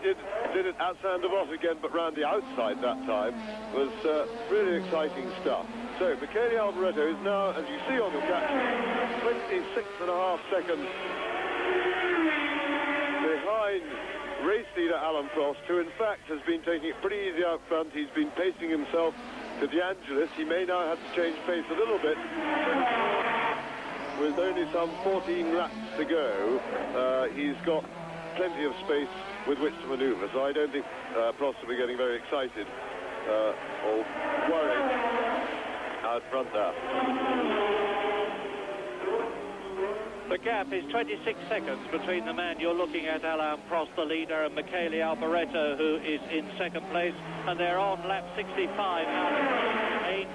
did it at Sander Vos again, but round the outside that time, was really exciting stuff. So Michele Alboreto is now, as you see on the caption, 26.5 seconds behind race leader Alain Prost, who in fact has been taking it pretty easy out front. He's been pacing himself to De Angelis. He may now have to change pace a little bit. With only some 14 laps to go, he's got plenty of space with which to manoeuvre, so I don't think Prost will be getting very excited or worried out front there. The gap is 26 seconds between the man you're looking at, Alain Prost, the leader, and Michele Alboreto, who is in second place, and they're on lap 65 out of 8.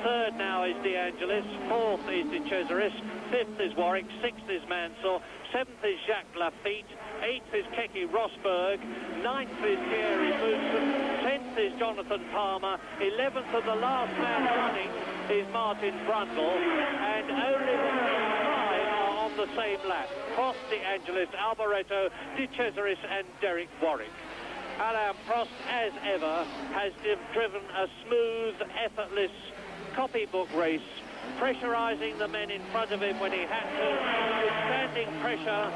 Third now is De Angelis, fourth is De Cesaris, fifth is Warwick, sixth is Mansell, seventh is Jacques Lafitte, eighth is Keke Rosberg, ninth is Thierry Boutsen, 10th is Jonathan Palmer, 11th of the last man running is Martin Brundle, and only five are on the same lap. Prost, De Angelis, Alboreto, De Cesaris and Derek Warwick. Alain Prost, as ever, has driven a smooth, effortless copybook race, pressurizing the men in front of him when he had to, withstanding pressure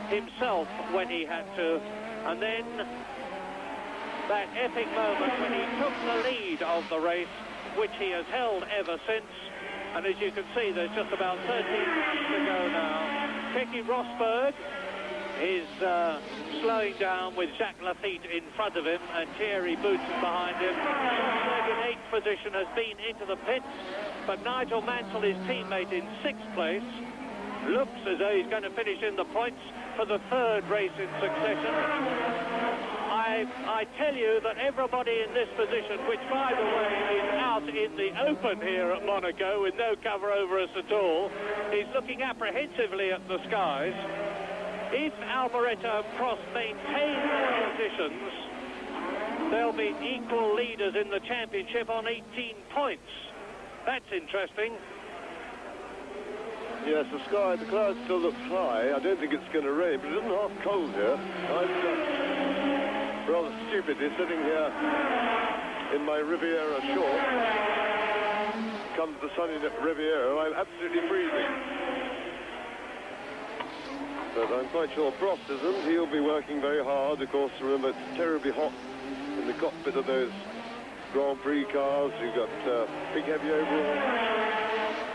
himself when he had to, and then that epic moment when he took the lead of the race, which he has held ever since. And as you can see, there's just about 13 laps to go now. Keke Rosberg is slowing down with Jacques Lafitte in front of him and Thierry Boutsen behind him. Rosberg in 8th position has been into the pits, but Nigel Mansell, his teammate, in 6th place. Looks as though he's going to finish in the points for the third race in succession. I tell you that everybody in this position, which by the way is out in the open here at Monaco with no cover over us at all, is looking apprehensively at the skies. If Alboreto and Prost maintain their positions, they'll be equal leaders in the championship on 18 points. That's interesting. Yes, the sky, the cloud still looks high. I don't think it's going to rain, but it isn't half cold here. I'm rather stupidly sitting here in my Riviera shorts. Comes the sunny Riviera, I'm absolutely freezing. But I'm quite sure Prost isn't. He'll be working very hard. Of course, remember, it's terribly hot in the cockpit of those Grand Prix cars. You've got big heavy overalls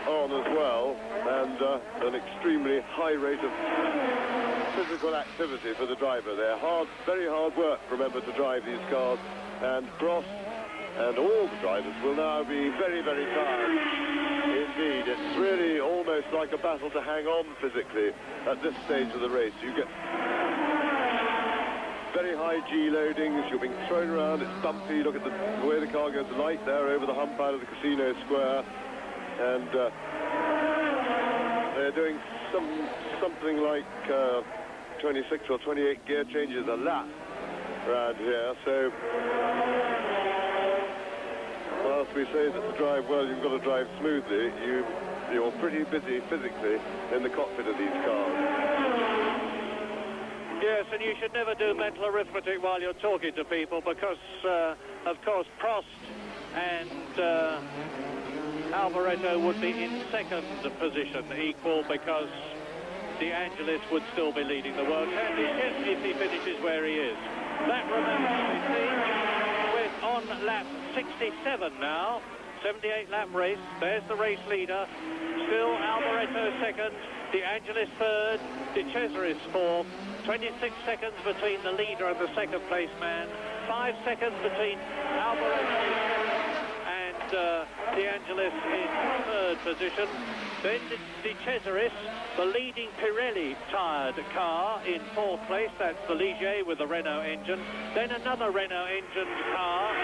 on as well, and an extremely high rate of physical activity for the driver there. Hard, very hard work, remember, to drive these cars, and Prost and all the drivers will now be very, very tired indeed. It's really almost like a battle to hang on physically at this stage of the race. You get very high G loadings, you're being thrown around, it's bumpy, look at the way the car goes light there over the hump out of the Casino Square, and they're doing something like 26 or 28 gear changes a lap around here, so whilst we say that to drive well you've got to drive smoothly, you're pretty busy physically in the cockpit of these cars. Yes, and you should never do mental arithmetic while you're talking to people because, of course, Prost and Alboreto would be in second position, equal, because De Angelis would still be leading the world championship if he finishes where he is. That remains to be seen. We're on lap 67 now, 78-lap race. There's the race leader. Still Alboreto second, De Angelis third, De Cesaris fourth. 26 seconds between the leader and the second place man. 5 seconds between Alboreto and De Angelis in third position. Then De Cesaris, the leading Pirelli tired car, in fourth place. That's the Ligier with the Renault engine. Then another Renault engined car.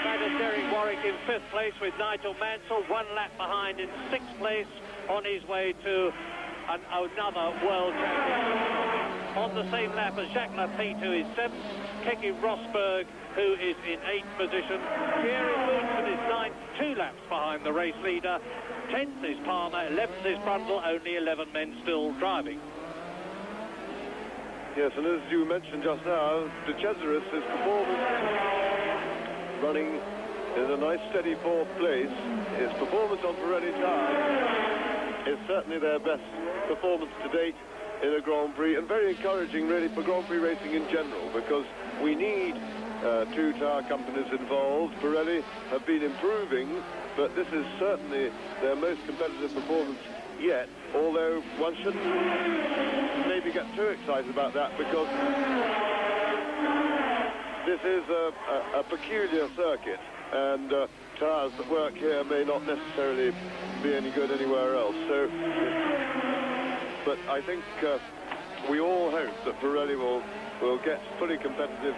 That is Derek Warwick in fifth place with Nigel Mansell 1 lap behind in sixth place on his way to another world championship. On the same lap as Jacques Lafitte, who is seventh. Keke Rosberg, who is in eighth position. Thierry Boutsen is ninth, 2 laps behind the race leader. 10th is Palmer, 11th is Brundle, only 11 men still driving. Yes, and as you mentioned just now, De Cesaris' performance running in a nice steady fourth place. His performance on Pirelli tyres is certainly their best performance to date in a Grand Prix, and very encouraging really for Grand Prix racing in general, because we need 2 tyre companies involved. Pirelli have been improving, but this is certainly their most competitive performance yet, although one shouldn't maybe get too excited about that, because this is a peculiar circuit, and tyres that work here may not necessarily be any good anywhere else. So, but I think we all hope that Pirelli will get fully competitive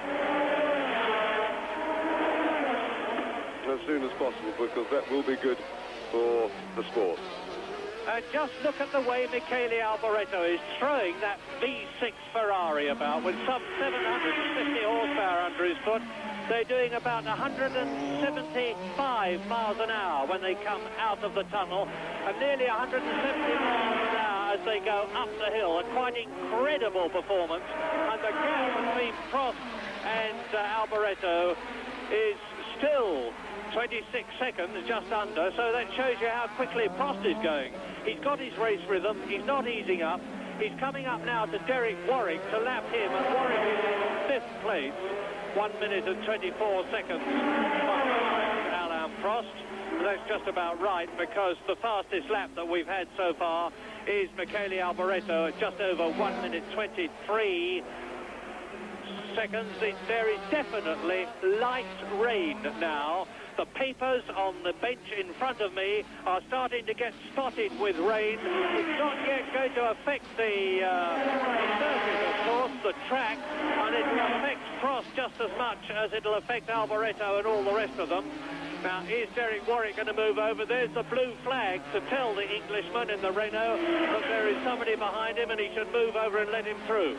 as soon as possible, because that will be good for the sport. And just look at the way Michele Alboreto is throwing that V6 Ferrari about with some 750 horsepower under his foot. They're doing about 175 miles an hour when they come out of the tunnel, and nearly 170 miles an hour as they go up the hill. A quite incredible performance, and the gap between Prost and Alboreto is still 26 seconds, just under, so that shows you how quickly Prost is going. He's got his race rhythm, he's not easing up. He's coming up now to Derek Warwick to lap him, and Warwick is in 5th place, 1 minute and 24 seconds behind Alain Prost. That's just about right, because the fastest lap that we've had so far is Michele Alboreto at just over 1 minute 23 seconds. There is definitely light rain now. The papers on the bench in front of me are starting to get spotted with rain. It's not yet going to affect the circuit, of course, the track, and it affects Prost just as much as it'll affect Alboreto and all the rest of them. Now, is Derek Warwick going to move over? There's the blue flag to tell the Englishman in the Renault that there is somebody behind him and he should move over and let him through.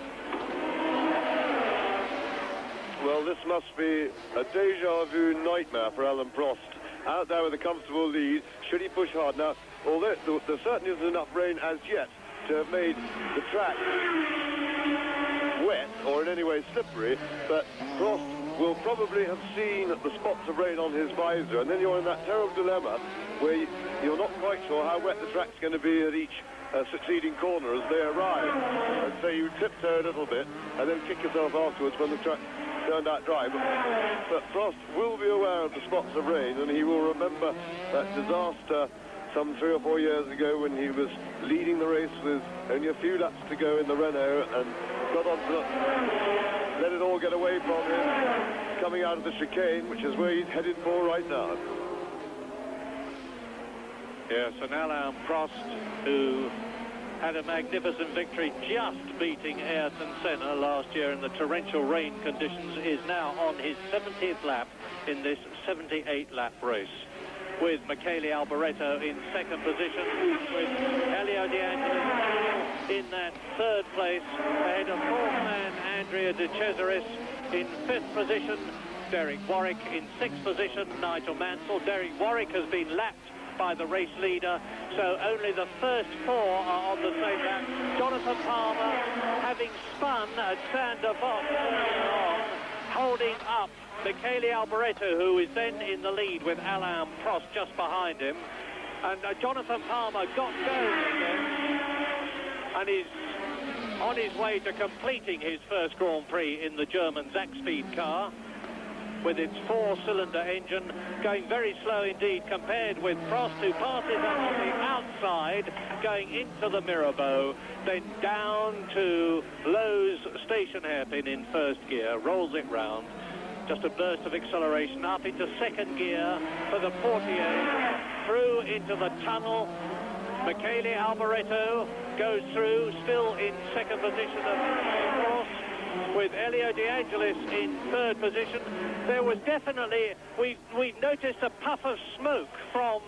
Well, this must be a deja vu nightmare for Alain Prost. Out there with a comfortable lead, should he push hard? Now, although there certainly isn't enough rain as yet to have made the track wet or in any way slippery, but Prost will probably have seen the spots of rain on his visor, and then you're in that terrible dilemma where you're not quite sure how wet the track's going to be at each succeeding corner as they arrive. And so you tiptoe a little bit and then kick yourself afterwards when the track turned out dry. But Prost will be aware of the spots of rain, and he will remember that disaster some 3 or 4 years ago when he was leading the race with only a few laps to go in the Renault and got on to let it all get away from him coming out of the chicane, which is where he's headed for right now. Yes, and Alain Prost, who had a magnificent victory, just beating Ayrton Senna last year in the torrential rain conditions, is now on his 70th lap in this 78-lap race, with Michele Alboreto in second position, with Elio De Angelis in that third place, ahead of fourth man Andrea De Cesaris in fifth position, Derek Warwick in sixth position, Nigel Mansell. Derek Warwick has been lapped by the race leader, so only the first four are on the same lap. Jonathan Palmer, having spun at Sander Vos, holding up Michele Alboreto, who is then in the lead with Alain Prost just behind him. And Jonathan Palmer got going again and is on his way to completing his first Grand Prix in the German Zack-Speed car, with its four-cylinder engine, going very slow indeed compared with Prost, who passes on the outside, going into the Mirabeau, then down to Lowe's station hairpin in first gear, rolls it round. Just a burst of acceleration up into second gear for the Portier, through into the tunnel. Michele Alboreto goes through, still in second position of course, with Elio De Angelis in third position. There was definitely, we've noticed a puff of smoke from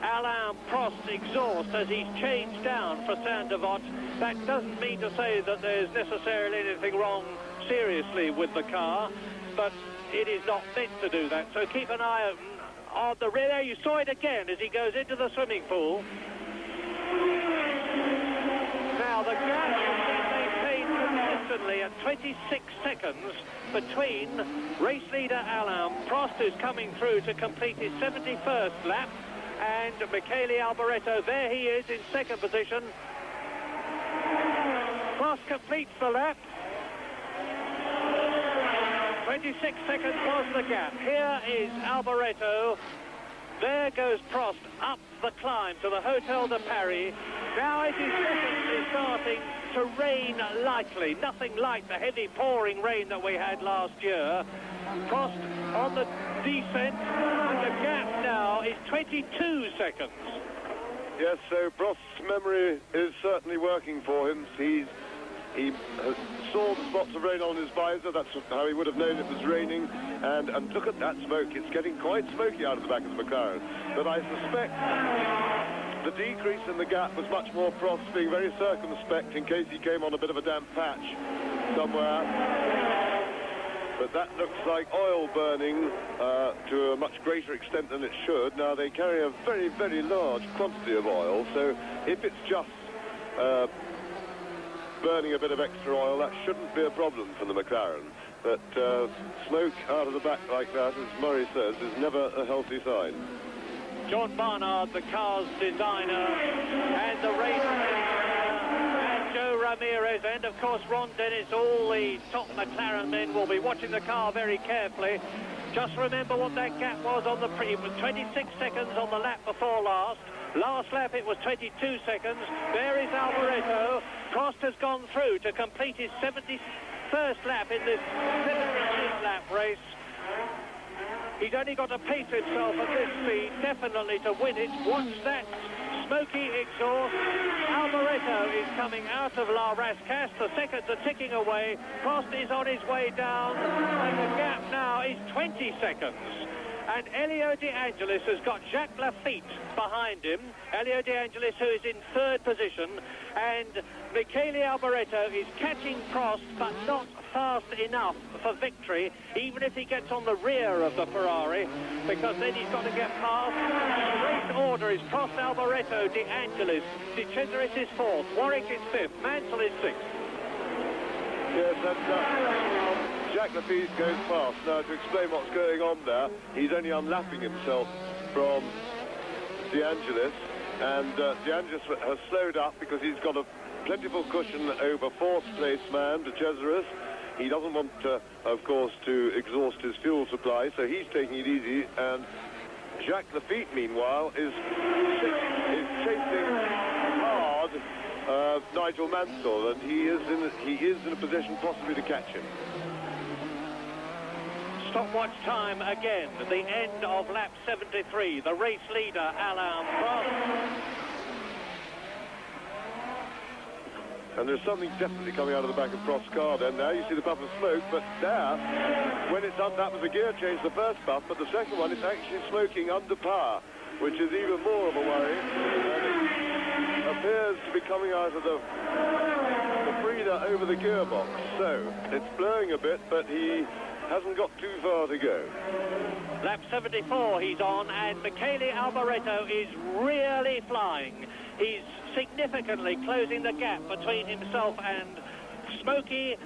Alain Prost's exhaust as he's changed down for Sander Vos. That doesn't mean to say that there's necessarily anything wrong seriously with the car, but it is not meant to do that. So keep an eye open on the rear. There, you saw it again as he goes into the swimming pool. Now the gap is maintained consistently at 26 seconds between race leader Alain Prost, who's coming through to complete his 71st lap, and Michele Alboreto. There he is in second position. Prost completes the lap. 26 seconds was the gap. Here is Alboreto. There goes Prost up the climb to the Hotel de Paris. Now it is definitely starting to rain lightly. Nothing like the heavy pouring rain that we had last year. Prost on the descent, and the gap now is 22 seconds. Yes, so Prost's memory is certainly working for him. He saw the spots of rain on his visor. That's how he would have known it was raining. And look at that smoke. It's getting quite smoky out of the back of the McLaren. But I suspect the decrease in the gap was much more Prost being very circumspect in case he came on a bit of a damp patch somewhere. But that looks like oil burning to a much greater extent than it should. Now, they carry a very, very large quantity of oil, so if it's just burning a bit of extra oil, that shouldn't be a problem for the McLaren. But smoke out of the back like that, as Murray says, is never a healthy sign. John Barnard, the car's designer, and the race and Joe Ramirez, and of course Ron Dennis, all the top McLaren men will be watching the car very carefully. Just remember what that gap was on the it was 26 seconds on the lap before last. Last lap it was 22 seconds. There is Alboreto. Prost has gone through to complete his 71st lap in this 78 lap race. He's only got to pace himself at this speed, definitely to win it. Watch that smoky exhaust. Alboreto is coming out of La Rascasse. The seconds are ticking away. Prost is on his way down, and the gap now is 20 seconds. And Elio De Angelis has got Jacques Lafitte behind him. Elio De Angelis, who is in third position, and Michele Alboreto is catching Prost, but not fast enough for victory, even if he gets on the rear of the Ferrari, because then he's got to get past. The race order is Prost, Alboreto, De Angelis. De Cesaris is fourth, Warwick is fifth, Mansell is sixth. Yes, that's Jacques Lafitte goes fast. Now, to explain what's going on there, he's only unlapping himself from De Angelis, and De Angelis has slowed up because he's got a plentiful cushion over fourth place man, De Cesaris. He doesn't want, of course, to exhaust his fuel supply, so he's taking it easy, and Jacques Lafitte, meanwhile, is chasing hard Nigel Mansell, and he is in a position possibly to catch him. Stopwatch time again, the end of lap 73. The race leader, Alain Prost. And there's something definitely coming out of the back of Prost's car then. Now you see the puff of smoke, but there, when it's done, that was a gear change, the first puff, but the second one, it's actually smoking under power, which is even more of a worry. And it appears to be coming out of the breather over the gearbox. So it's blowing a bit, but he hasn't got too far to go. Lap 74 he's on, and Michele Alboreto is really flying. He's significantly closing the gap between himself and smoky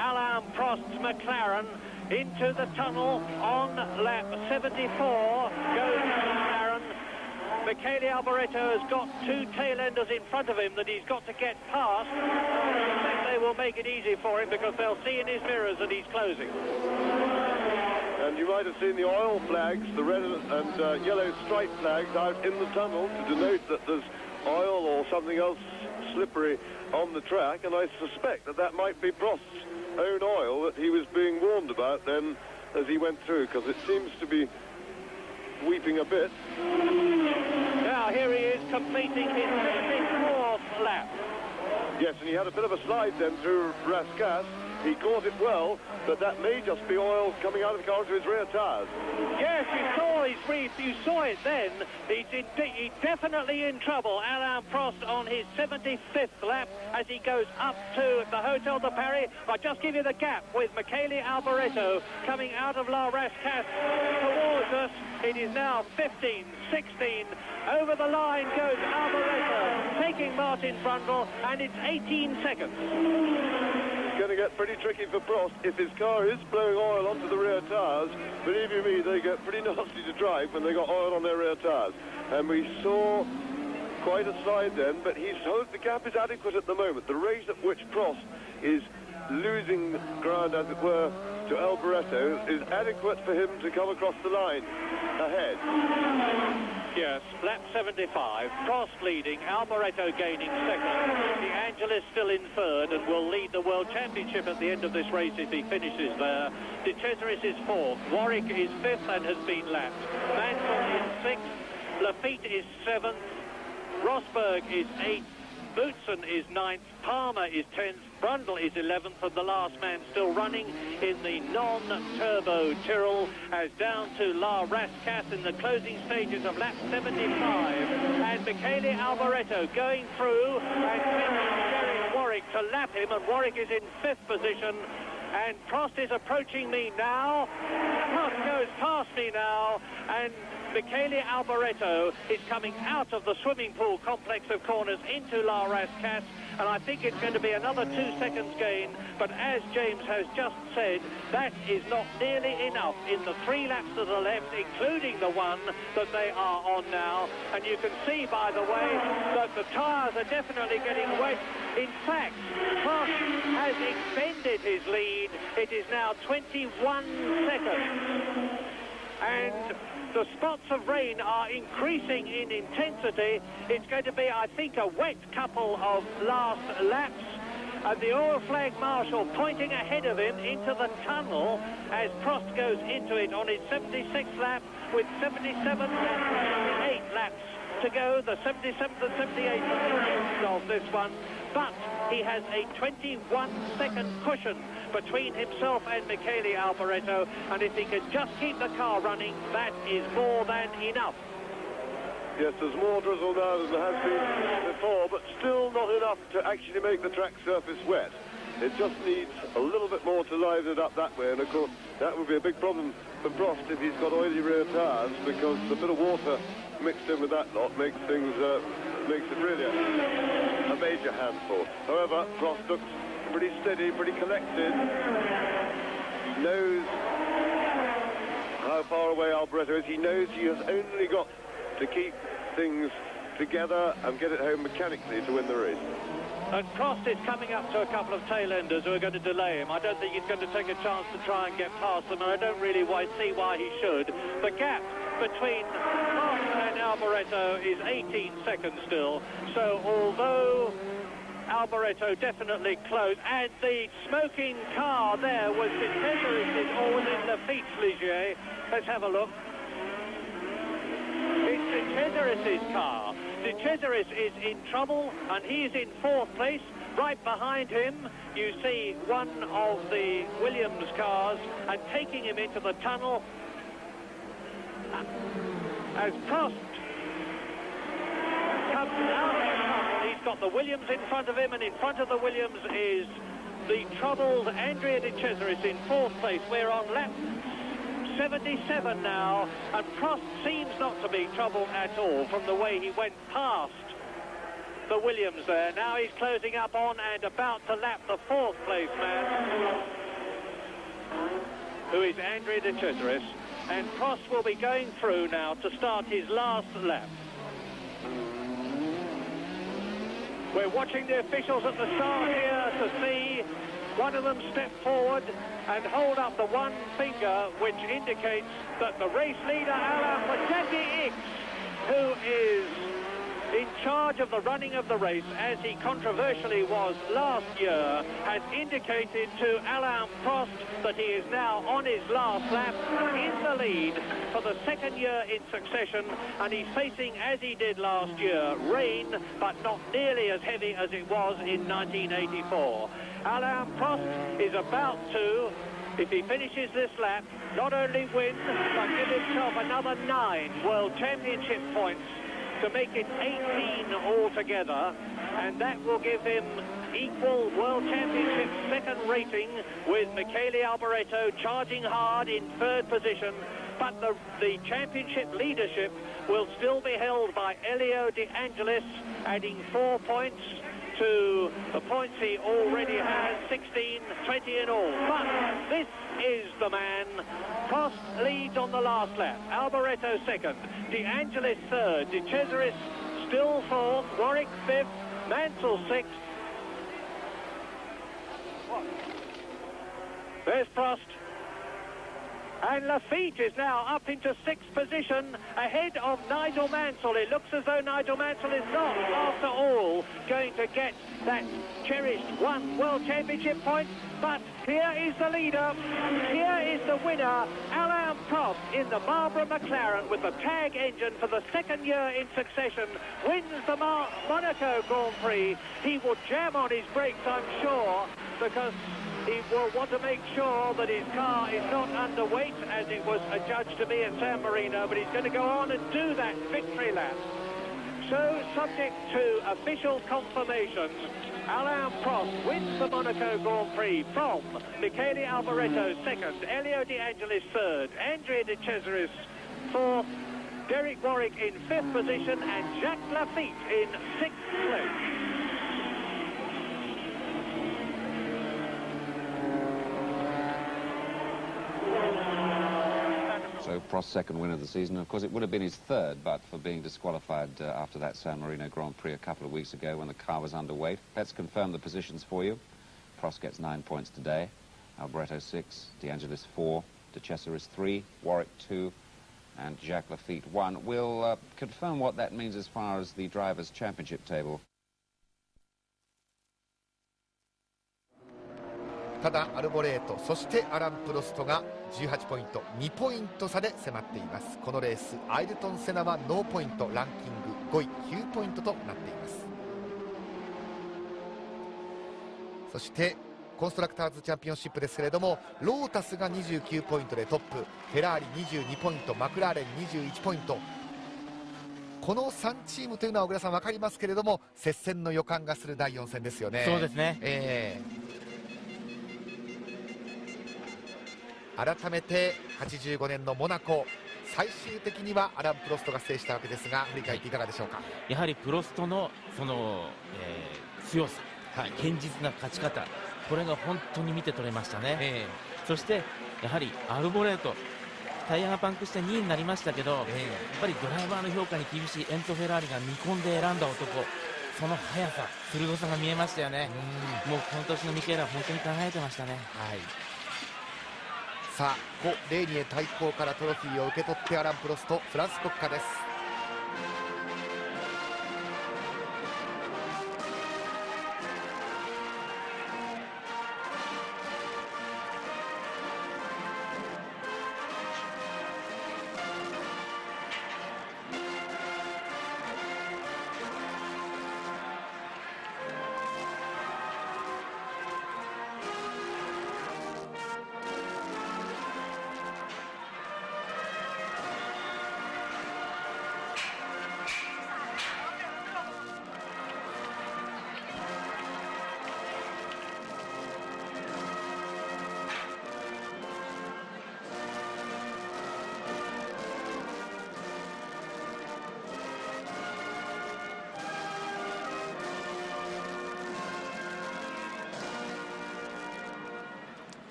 Alain Prost's McLaren. Into the tunnel on lap 74 goes McLaren. Michele Alboreto has got two tail-enders in front of him that he's got to get past. They will make it easy for him because they'll see in his mirrors that he's closing. And you might have seen the oil flags, the red and yellow stripe flags out in the tunnel to denote that there's oil or something else slippery on the track, and I suspect that that might be Prost's own oil that he was being warned about then as he went through, because it seems to be weeping a bit. Now here he is completing his 54th lap. Yes, and he had a bit of a slide then through Rascasse. He caught it well, but that may just be oil coming out of the car into his rear tyres. Yes, you saw it then. He's definitely in trouble. Alain Prost on his 75th lap as he goes up to the Hotel de Paris. I'll just give you the gap with Michele Alboreto coming out of La Rascasse towards us. It is now 15, 16. Over the line goes Alboreto, taking Martin Brundle, and it's 18 seconds. It's going to get pretty tricky for Prost. If his car is blowing oil onto the rear tyres, believe you me, they get pretty nasty to drive when they got oil on their rear tyres. And we saw quite a slide then, but the gap is adequate at the moment. The rate at which Prost is losing ground, as it were, to Alboreto is adequate for him to come across the line ahead. Yes, lap 75, Prost leading, Alboreto gaining second. De Angelis still in third and will lead the World Championship at the end of this race if he finishes there. De Cesaris is fourth, Warwick is fifth and has been lapped. Mansell is sixth, Lafitte is seventh, Rosberg is eighth, Boutsen is ninth, Palmer is 10th, Brundle is 11th, and the last man still running in the non-turbo Tyrrell as down to La Rascasse in the closing stages of lap 75. And Michele Alboreto going through and Derek Warwick to lap him, and Warwick is in fifth position. And Prost is approaching me now. Prost goes past me now, and Michele Alboreto is coming out of the swimming pool complex of corners into La Rascasse, and I think it's going to be another 2 seconds gain, but as James has just said, that is not nearly enough in the 3 laps to the left, including the one that they are on now. And you can see, by the way, that the tyres are definitely getting wet. In fact, Prost has extended his lead. It is now 21 seconds. And the spots of rain are increasing in intensity. It's going to be, I think, a wet couple of last laps. And the oil flag marshal pointing ahead of him into the tunnel as Prost goes into it on his 76th lap with 77 and 78 laps to go. The 77th and 78th of this one. But he has a 21-second cushion between himself and Michele Alboreto, and if he can just keep the car running, that is more than enough. Yes, there's more drizzle now than there has been before, but still not enough to actually make the track surface wet. It just needs a little bit more to liven it up that way, and of course that would be a big problem for Prost if he's got oily rear tyres, because a bit of water mixed in with that lot makes things makes it really a major handful. However, Prost looks pretty steady, pretty collected. He knows how far away Alboreto is. He knows he has only got to keep things together and get it home mechanically to win the race. And Prost is coming up to a couple of tail-enders who are going to delay him. I don't think he's going to take a chance to try and get past them, and I don't really see why he should. The gap between Prost and Alboreto is 18 seconds still. So although Alboreto definitely close, and the smoking car there was De Cesaris or was it Lafitte's Ligier? Let's have a look. It's De Cesaris' car. De Cesaris is in trouble, and he is in fourth place. Right behind him, you see one of the Williams cars, and taking him into the tunnel as Prost comes out of the tunnel. He's got the Williams in front of him, and in front of the Williams is the troubled Andrea De Cesaris in 4th place. We're on lap 77 now, and Prost seems not to be troubled at all from the way he went past the Williams there. Now he's closing up on and about to lap the 4th place man, who is Andrea De Cesaris, and Prost will be going through now to start his last lap. We're watching the officials at the start here to see one of them step forward and hold up the one finger, which indicates that the race leader, Alain Prost, who is in charge of the running of the race, as he controversially was last year, has indicated to Alain Prost that he is now on his last lap in the lead for the 2nd year in succession, and he's facing, as he did last year, rain, but not nearly as heavy as it was in 1984. Alain Prost is about to, if he finishes this lap, not only win, but give himself another 9 World Championship points to make it 18 altogether, and that will give him equal World Championship 2nd rating with Michele Alboreto charging hard in 3rd position, but the championship leadership will still be held by Elio De Angelis, adding 4 points to the points he already has, 16, 20 in all. But this is the man. Prost leads on the last lap, Alboreto 2nd, De Angelis 3rd, De Cesaris still 4th, Warwick 5th, Mansell 6th. There's Prost. And Lafitte is now up into 6th position, ahead of Nigel Mansell. It looks as though Nigel Mansell is not, after all, going to get that cherished 1 World Championship point. But here is the leader, here is the winner, Alain Prost, in the Marlboro McLaren with the tag engine for the 2nd year in succession, wins the Monaco Grand Prix. He will jam on his brakes, I'm sure, because he will want to make sure that his car is not underweight, as it was adjudged to be at San Marino, but he's going to go on and do that victory lap. So, subject to official confirmations, Alain Prost wins the Monaco Grand Prix from Michele Alboreto 2nd, Elio De Angelis 3rd, Andrea De Cesaris 4th, Derek Warwick in 5th position, and Jacques Lafitte in 6th place. So Prost's 2nd win of the season. Of course, it would have been his 3rd, but for being disqualified after that San Marino Grand Prix a couple of weeks ago when the car was underweight. Let's confirm the positions for you. Prost gets 9 points today. Alboreto 6, De Angelis 4, De Cesaris 3, Warwick 2, and Jacques Lafitte 1. We'll confirm what that means as far as the Drivers' Championship table. ただアルボレート、そしてアラン・プロストが18ポイント、2ポイント差で迫っています。このレース、アイルトン・セナはノーポイント、ランキング5位、9ポイントとなっています。そしてコンストラクターズチャンピオンシップですけれども、ロータスが29ポイントでトップ、フェラーリ22ポイント、マクラーレン21ポイント。この3チームというのは小倉さん分かりますけれども、接戦の予感がする第4戦ですよね。そうですね、改めて85年のモナコ、最終的にはアラン・プロストが制したわけですが、振り返っていかがでしょうか。やはりプロストのその、強さ、堅実な勝ち方、これが本当に見て取れましたね。そしてやはりアルボレート、タイヤがパンクして2位になりましたけど、やっぱりドライバーの評価に厳しいエンツォ・フェラーリが見込んで選んだ男、その速さ、鋭さが見えましたよね。もうこの年のミケーラは本当に考えてましたね。さあ、コ・レーニエ対抗からトロフィーを受け取ってアラン・プロスト、フランス国歌です。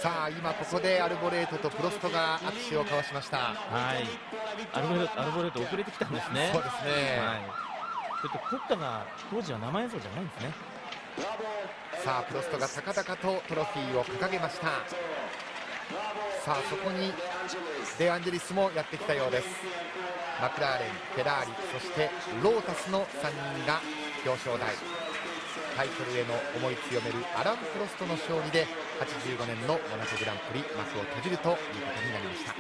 さあ今ここでアルボレートとプロストが握手を交わしました。はい、アルボレート遅れてきたんですね。そうですね、はい、ちょっと国歌が当時は生演奏じゃないんですね。さあプロストが高々とトロフィーを掲げました。さあそこにデアンジェリスもやってきたようです。マクラーレン、フェラーリ、そしてロータスの3人が表彰台。タイトルへの思い強めるアラン・プロストの勝利で85年のモナコグランプリ幕を閉じるということになりました。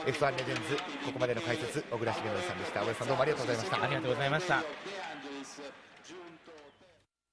F1 レジェンズ、ここまでの解説小倉重則さんでした。小倉さん、どうもありがとうございました。ありがとうございました。